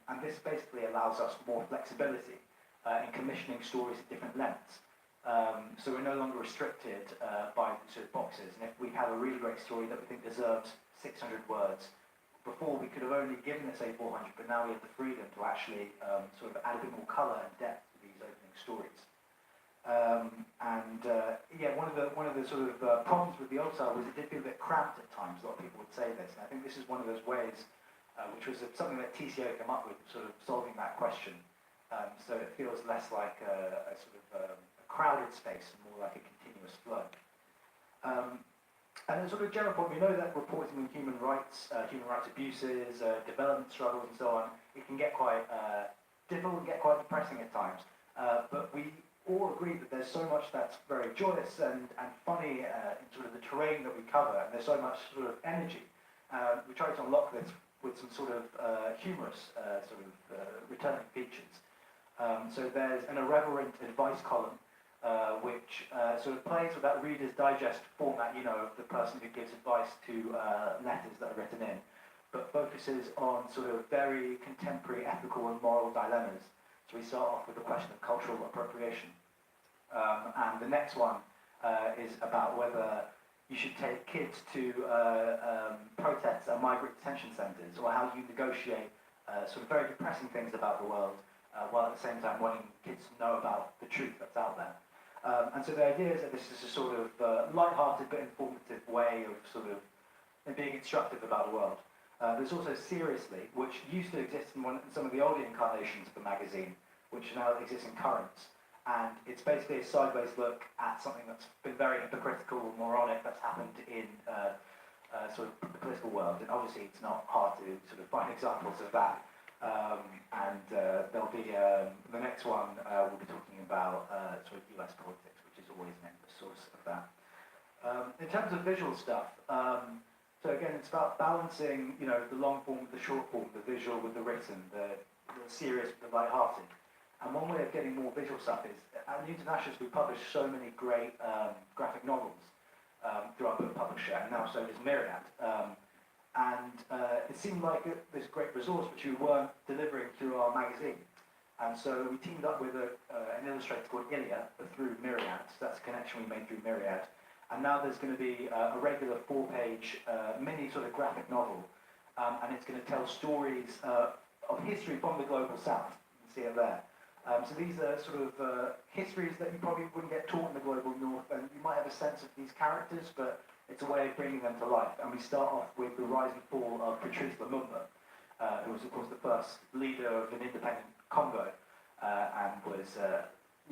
And this basically allows us more flexibility in commissioning stories at different lengths. So we're no longer restricted by sort of boxes. And if we have a really great story that we think deserves 600 words, before we could have only given it, say, 400, but now we have the freedom to actually sort of add a bit more colour and depth to these opening stories. One of the sort of problems with the old style was it did feel a bit cramped at times. A lot of people would say this, and I think this is one of those ways, which was something that TCO came up with, sort of solving that question. So it feels less like a sort of a crowded space and more like a continuous flow. And as sort of general point, we know that reporting on human rights abuses, development struggles and so on, it can get quite difficult and get quite depressing at times. But we all agree that there's so much that's very joyous and funny in sort of the terrain that we cover, and there's so much sort of energy. We try to unlock this with some sort of humorous returning features. So there's an irreverent advice column, which sort of plays with that Reader's Digest format, of the person who gives advice to letters that are written in, but focuses on sort of very contemporary ethical and moral dilemmas. So we start off with the question of cultural appropriation. And the next one is about whether you should take kids to protests at migrant detention centres, or how you negotiate sort of very depressing things about the world, while at the same time wanting kids to know about the truth that's out there. And so the idea is that this is a sort of light-hearted but informative way of sort of being instructive about the world. There's also Seriously, which used to exist in some of the older incarnations of the magazine, which now exists in Currents. And it's basically a sideways look at something that's been very hypocritical or moronic that's happened in sort of the political world. And obviously it's not hard to sort of find examples of that. There'll be the next one. We'll be talking about sort of US politics, which is always an endless source of that. In terms of visual stuff, so again, it's about balancing, you know, the long form with the short form, the visual with the written, the serious with the light-hearted. And one way of getting more visual stuff is, at the Internationalist, we publish so many great graphic novels through our book publisher, and now so does Myriad. It seemed like this great resource which we weren't delivering through our magazine. And so we teamed up with an illustrator called Ilya through Myriad. So that's a connection we made through Myriad. And now there's going to be a regular 4-page mini sort of graphic novel. And it's going to tell stories of history from the global south. You can see it there. So these are sort of histories that you probably wouldn't get taught in the global north. And you might have a sense of these characters, but it's a way of bringing them to life. And we start off with the rise and fall of Patrice Lumumba, who was, of course, the first leader of an independent Congo, and was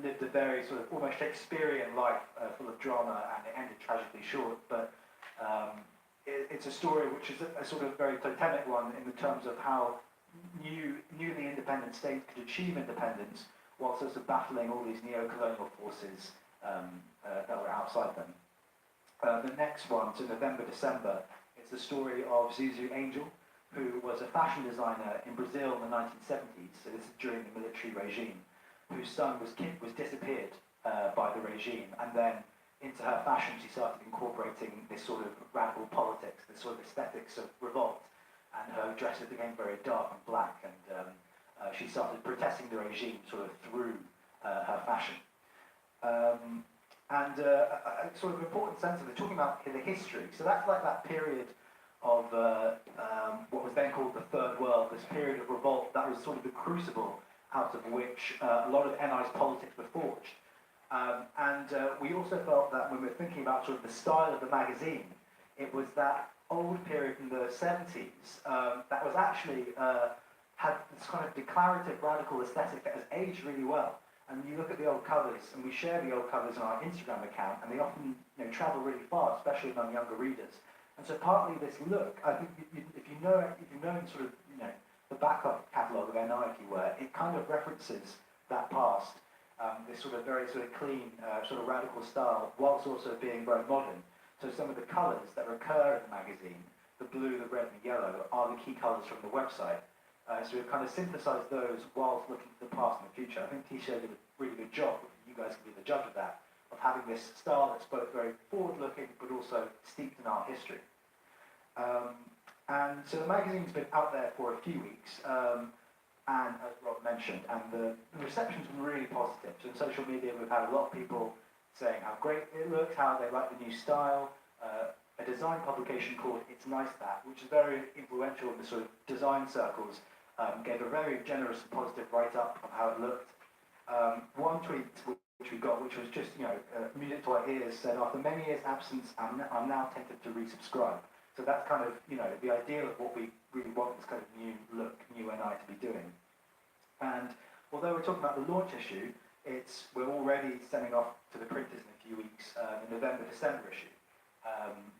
lived a very sort of almost Shakespearean life, full of drama, and it ended tragically short. But it's a story which is a sort of very totemic one in the terms of how newly independent states could achieve independence whilst also battling all these neo-colonial forces that were outside them. The next one, so November, December, is the story of Zuzu Angel, who was a fashion designer in Brazil in the 1970s, so this is during the military regime, whose son was disappeared by the regime, and then into her fashion she started incorporating this sort of radical politics, this sort of aesthetics of revolt, and her dresses became very dark and black, and she started protesting the regime sort of through her fashion. A sort of important sense of it, talking about the history, so that's like that period of what was then called the Third World, this period of revolt that was sort of the crucible out of which a lot of NI's politics were forged. We also felt that when we were thinking about sort of the style of the magazine, it was that old period in the 70s that was actually had this kind of declarative radical aesthetic that has aged really well. And you look at the old covers, and we share the old covers on our Instagram account, and they often travel really far, especially among younger readers. And so partly this look, I think if you know sort of the backup catalogue of NI, if you were, it kind of references that past, this sort of very sort of clean, sort of radical style, whilst also being very modern. So some of the colours that recur in the magazine, the blue, the red, and the yellow, are the key colours from the website. So we've kind of synthesised those whilst looking to the past and the future. I think T-Show did a really good job, you guys can be the judge of that, of having this style that's both very forward-looking but also steeped in our history. And so the magazine's been out there for a few weeks, and as Rob mentioned, and the reception's been really positive. So in social media we've had a lot of people saying how great it looks, how they like the new style. A design publication called It's Nice That, which is very influential in the sort of design circles, gave a very generous and positive write-up of how it looked. One tweet which we got, which was just music to our ears, said, "After many years' absence, I'm now tempted to resubscribe." So that's kind of the ideal of what we really want, this kind of new look, new NI to be doing. And although we're talking about the launch issue, we're already sending off to the printers in a few weeks, the November-December issue.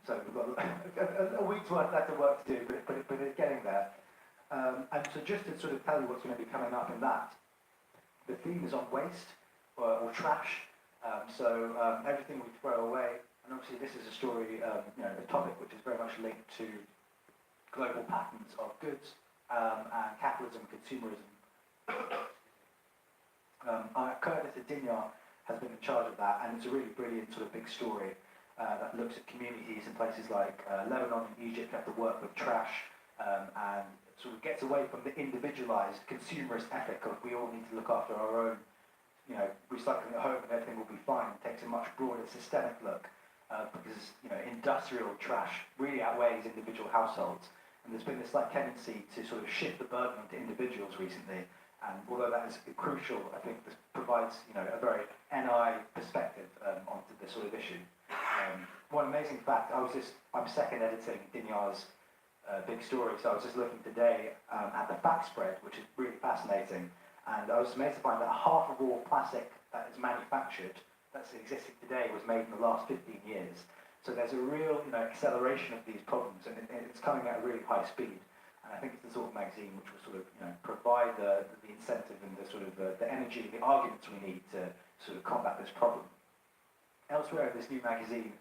So we've got a week's worth of work to do, but it's getting there. And so just to sort of tell you what's going to be coming up in that, the theme is on waste or trash. Everything we throw away, and obviously this is a story, a topic which is very much linked to global patterns of goods and capitalism and consumerism. Curtis Adinyar has been in charge of that, and it's a really brilliant sort of big story that looks at communities in places like Lebanon and Egypt that have to work with trash and sort of gets away from the individualized consumerist ethic of we all need to look after our own, recycling at home and everything will be fine. It takes a much broader systemic look because industrial trash really outweighs individual households. And there's been this like tendency to sort of shift the burden onto individuals recently. And although that is crucial, I think this provides, a very NI perspective onto this sort of issue. One amazing fact, I'm second editing Dinyar's big story, so I was just looking today at the fact spread, which is really fascinating. And I was amazed to find that half of all plastic that is manufactured, that's existing today, was made in the last 15 years. So there's a real acceleration of these problems, and it's coming at a really high speed. And I think it's the sort of magazine which will sort of provide the incentive and the sort of the energy, the arguments we need to sort of combat this problem. Elsewhere in this new magazine,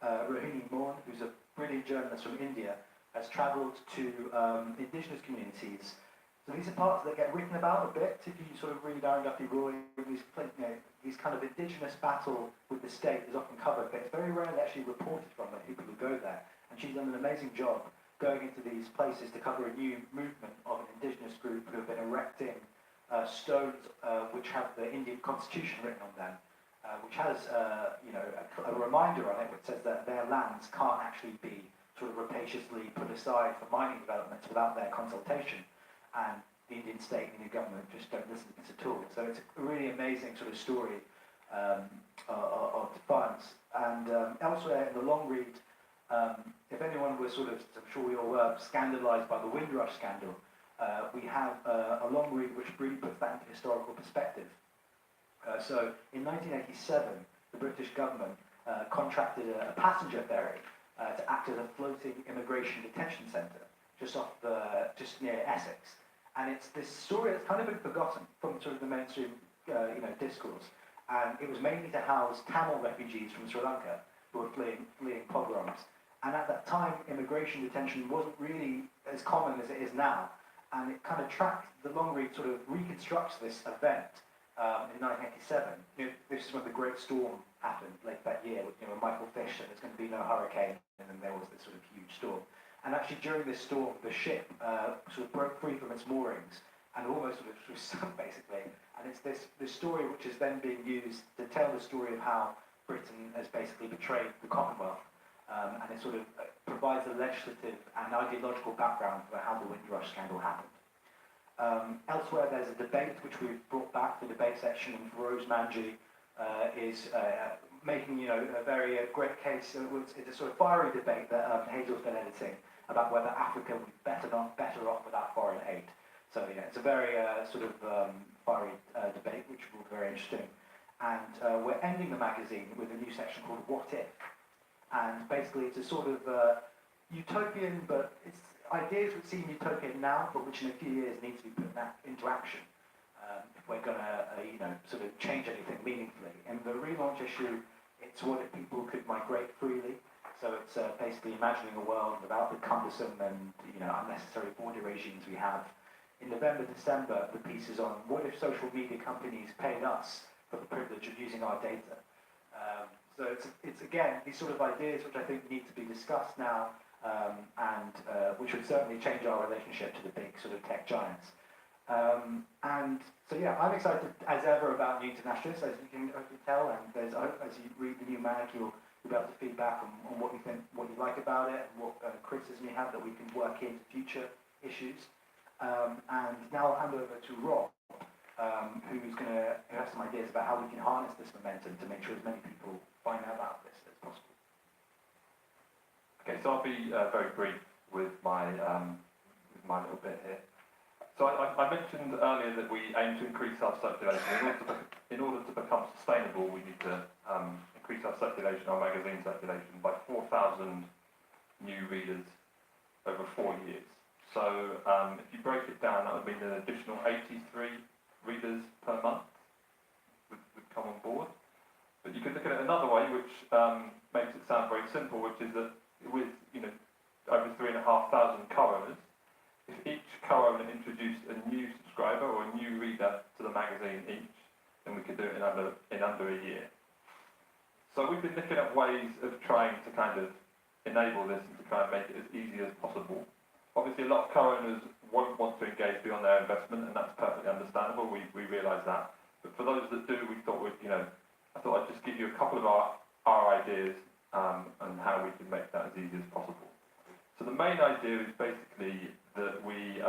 Rohini Mohan, who's a brilliant journalist from India, has travelled to indigenous communities. So these are parts that get written about a bit. If you sort of read Arundhati Roy, these kind of indigenous battle with the state is often covered, but it's very rarely actually reported from the people who go there. And she's done an amazing job going into these places to cover a new movement of an indigenous group who have been erecting stones which have the Indian constitution written on them, which has a reminder on it which says that their lands can't actually be sort of rapaciously put aside for mining developments without their consultation. And the Indian state and Indian government just don't listen to this at all. So it's a really amazing sort of story of defiance. And elsewhere in the long read, if anyone was sort of, I'm sure we all were, scandalised by the Windrush scandal, we have a long read which really puts that into historical perspective. So in 1987, the British government contracted a passenger ferry to act as a floating immigration detention centre just near Essex. And it's this story that's kind of been forgotten from sort of the mainstream discourse. And it was mainly to house Tamil refugees from Sri Lanka who were fleeing pogroms. And at that time, immigration detention wasn't really as common as it is now. And it kind of the long read sort of reconstructs this event in 1987. This is when the Great Storm happened late that year, with Michael Fish, and there's going to be no hurricane, and then there was this sort of huge storm. And actually during this storm, the ship sort of broke free from its moorings and almost sort of sunk, basically. And it's this story which is then being used to tell the story of how Britain has basically betrayed the Commonwealth. And it sort of provides a legislative and ideological background for how the Windrush scandal happened. Elsewhere, there's a debate which we've brought back, the debate section, and Rose Manji is making a very great case. It's a sort of fiery debate that Hazel's been editing about whether Africa would be better off without foreign aid. So it's a very sort of fiery debate, which will be very interesting. And we're ending the magazine with a new section called What If? And basically it's a sort of utopian, but it's ideas which seem utopian now, but which in a few years need to be put into action if we're going to sort of change anything meaningfully. In the relaunch issue, it's what if people could migrate freely. So it's basically imagining a world without the cumbersome and unnecessary border regimes we have. In November, December, the piece is on what if social media companies paid us for the privilege of using our data. So it's again these sort of ideas which I think need to be discussed now, and which would certainly change our relationship to the big sort of tech giants. And so yeah, I'm excited as ever about New Internationalists, as you can tell, and I hope as you read the new mag you'll be able to feedback on what you think, what you like about it, and what criticism you have that we can work into future issues. And now I'll hand over to Rob, who has some ideas about how we can harness this momentum to make sure as many people find out about this as possible. Okay, so I'll be very brief with my little bit here. So I mentioned earlier that we aim to increase our circulation. In order to become sustainable, we need to increase our circulation, our magazine circulation, by 4,000 new readers over 4 years. So if you break it down, that would mean an additional 83 readers per month would come on board. But you could look at it another way, which makes it sound very simple, which is that with over 3,500 co-owners, if each co-owner introduced a new subscriber or a new reader to the magazine each, then we could do it in under a year. So we've been looking at ways of trying to kind of enable this and to try and make it as easy as possible. Obviously, a lot of co-owners won't want to engage beyond their investment, and that's perfectly understandable. We realise that. But for those that do, we thought I thought I'd just give you a couple of our ideas and how we can make that as easy as possible. So the main idea is basically that we,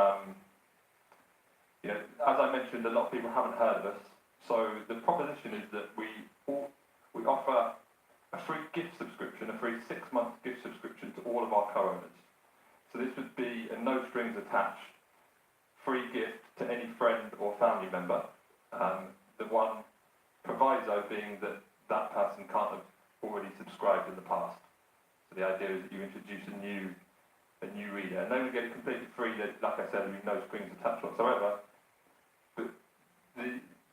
as I mentioned, a lot of people haven't heard of us. So the proposition is that we offer a free gift subscription, a free 6-month gift subscription to all of our co-owners. So this would be a no strings attached free gift to any friend or family member. The one proviso being that that person can't have already subscribed in the past. So the idea is that you introduce a new reader, and they would get it completely free. Like I said, there'd be no strings attached whatsoever. But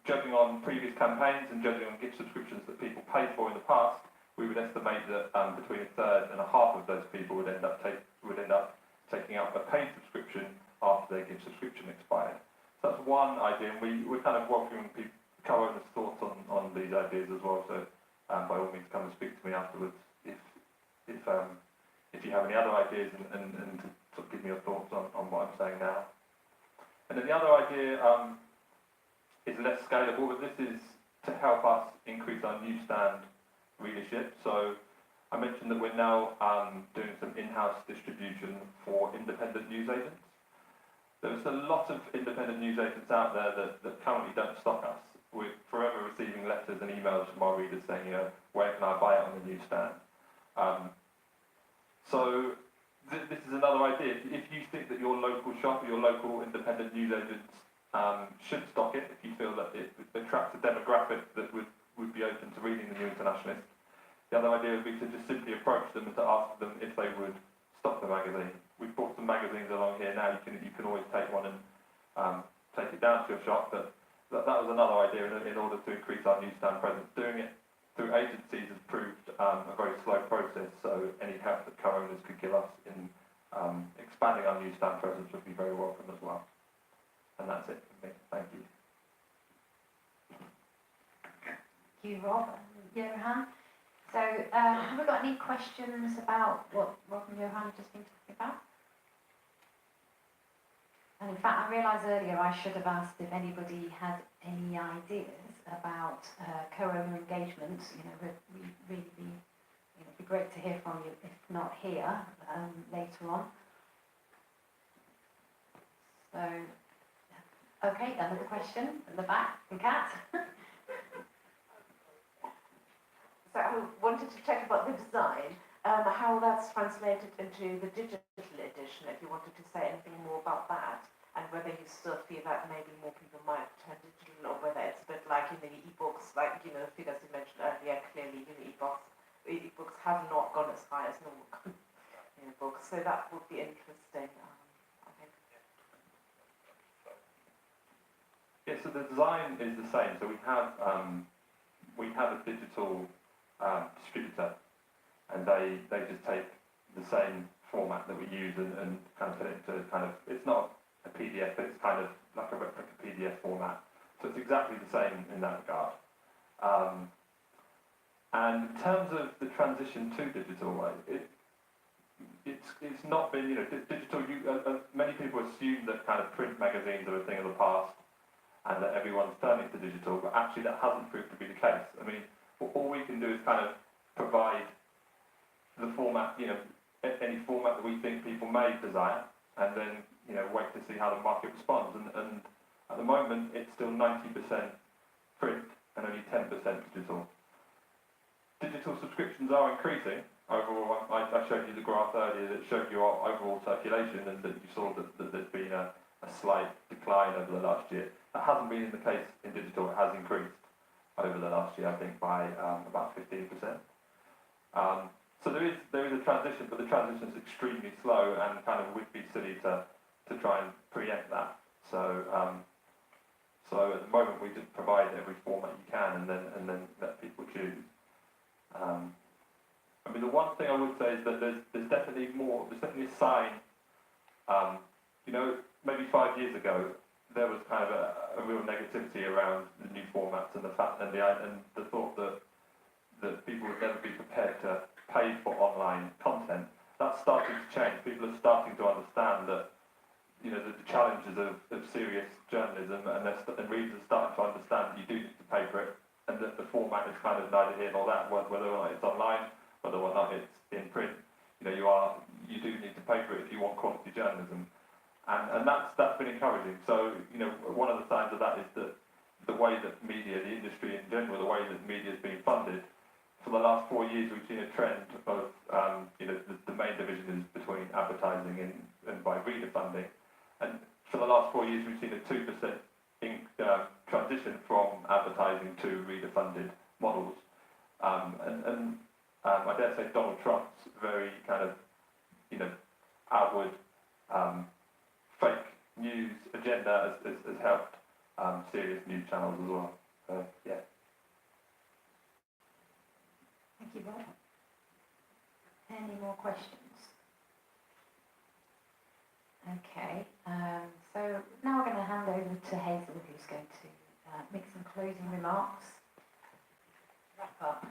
judging on previous campaigns and judging on gift subscriptions that people paid for in the past, we would estimate that between a third and a half of those people would end up taking out a paid subscription after their gift subscription expired. So that's one idea, and we're kind of welcoming co-owners' thoughts on these ideas as well. So by all means, come and speak to me afterwards if you have any other ideas and to sort of give me your thoughts on what I'm saying now. And then the other idea is less scalable, but this is to help us increase our newsstand readership. So I mentioned that we're now doing some in-house distribution for independent newsagents. There's a lot of independent newsagents out there that currently don't stock us. We're forever receiving letters and emails from our readers saying, where can I buy it on the newsstand? So this is another idea. If you think that your local shop or your local independent newsagents should stock it, if you feel that it attracts a demographic that would be open to reading the New Internationalist, the other idea would be to just simply approach them and to ask them if they would stock the magazine. We've brought some magazines along here now. You can always take one and take it down to your shop. But that was another idea in order to increase our newsstand presence. Doing it through agencies has proved a very slow process. So any help that co-owners could give us in expanding our newsstand presence would be very welcome as well. And that's it for me. Thank you. Thank you, Rob and Johan. So, have we got any questions about what Rob and Johan have just been talking about? And in fact, I realised earlier I should have asked if anybody had any ideas about co-owner engagement. We'd really be great to hear from you, if not here, later on. So, okay, another question at the back, from Kat. So I wanted to check about the design, how that's translated into the digital edition, if you wanted to say anything more about that, and whether you still feel that maybe more people might turn digital, or whether it's a bit like in the e-books, like, the figures you mentioned earlier, clearly, e-books have not gone as high as normal books, so that would be interesting, I think. Yeah, so the design is the same. So we have a digital distributor, and they just take the same format that we use and kind of put it into it's not a PDF, but it's kind of like a replica PDF format. So it's exactly the same in that regard. And in terms of the transition to digital, it's not been, digital. Many people assume that kind of print magazines are a thing of the past, and that everyone's turning to digital, but actually that hasn't proved to be the case. I mean, all we can do is kind of provide the format, any format that we think people may desire, and then, wait to see how the market responds. And at the moment, it's still 90% print and only 10% digital. Digital subscriptions are increasing. Overall, I showed you the graph earlier that showed you our overall circulation, and that you saw that there's been a slight decline over the last year. That hasn't been the case in digital. It has increased over the last year, I think, by about 15%. So there is a transition, but the transition is extremely slow, and kind of would be silly to try and preempt that. So so at the moment we just provide every format you can, and then let people choose. I mean, the one thing I would say is that there's definitely a sign. Maybe 5 years ago, there was kind of a real negativity around the new formats and the fact and the thought that people would never be prepared to pay for online content. That's starting to change. People are starting to understand that the challenges of serious journalism, and readers are starting to understand that you do need to pay for it, and that the format is kind of neither here nor that, whether or not it's online, whether or not it's in print. You do need to pay for it if you want quality journalism. And that's been encouraging. So, you know, one of the signs of that is that the way that media, the industry in general, the way that media is being funded, for the last 4 years we've seen a trend of, you know, the main division is between advertising and by reader funding. And for the last 4 years we've seen a 2% transition from advertising to reader-funded models. I dare say Donald Trump's very kind of, you know, outward fake news agenda has helped serious news channels as well. So, yeah. Thank you, Bob. Any more questions? Okay, so now we're going to hand over to Hazel, who's going to make some closing remarks. Wrap up.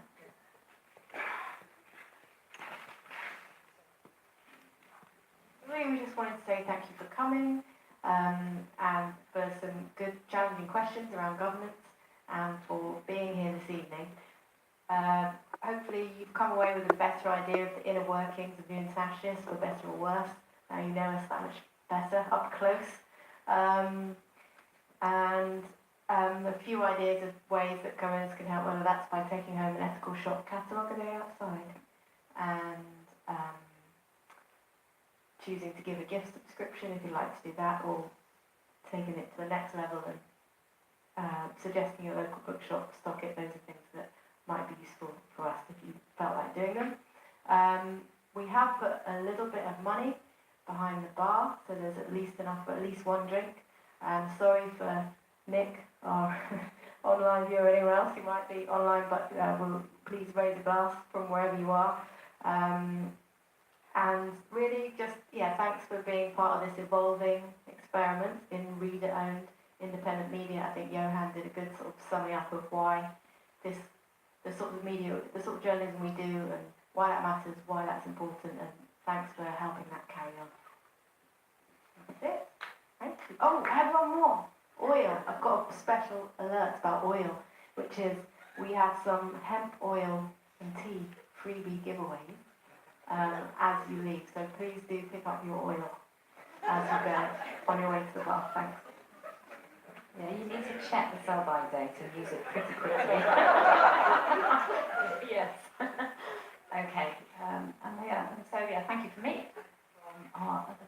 Really, we just wanted to say thank you for coming and for some good challenging questions around governance and for being here this evening. Hopefully you've come away with a better idea of the inner workings of the Internationalists, for better or worse. Now you know us that much better, up close. A few ideas of ways that governance can help, whether that's by taking home an ethical shop catalogue a day outside and choosing to give a gift subscription if you'd like to do that, or taking it to the next level and suggesting your local bookshop stock it. Those are things that might be useful for us if you felt like doing them. We have put a little bit of money behind the bar, so there's at least enough for at least one drink. Sorry for Nick, our online viewer, or anyone else who might be online, but will please raise a glass from wherever you are. And really just, thanks for being part of this evolving experiment in reader-owned independent media. I think Johan did a good sort of summing up of why the sort of media, the sort of journalism we do and why that matters, why that's important, and thanks for helping that carry on. That's it. Thank you. Oh, I have one more. Oil. I've got a special alert about oil, which is we have some hemp oil and tea freebie giveaways as you leave. So please do pick up your oil as you go on your way to the bar. Thanks. Yeah, you need to check the sell-by date and use it pretty quickly. Yes. Okay. And so thank you for me. Our other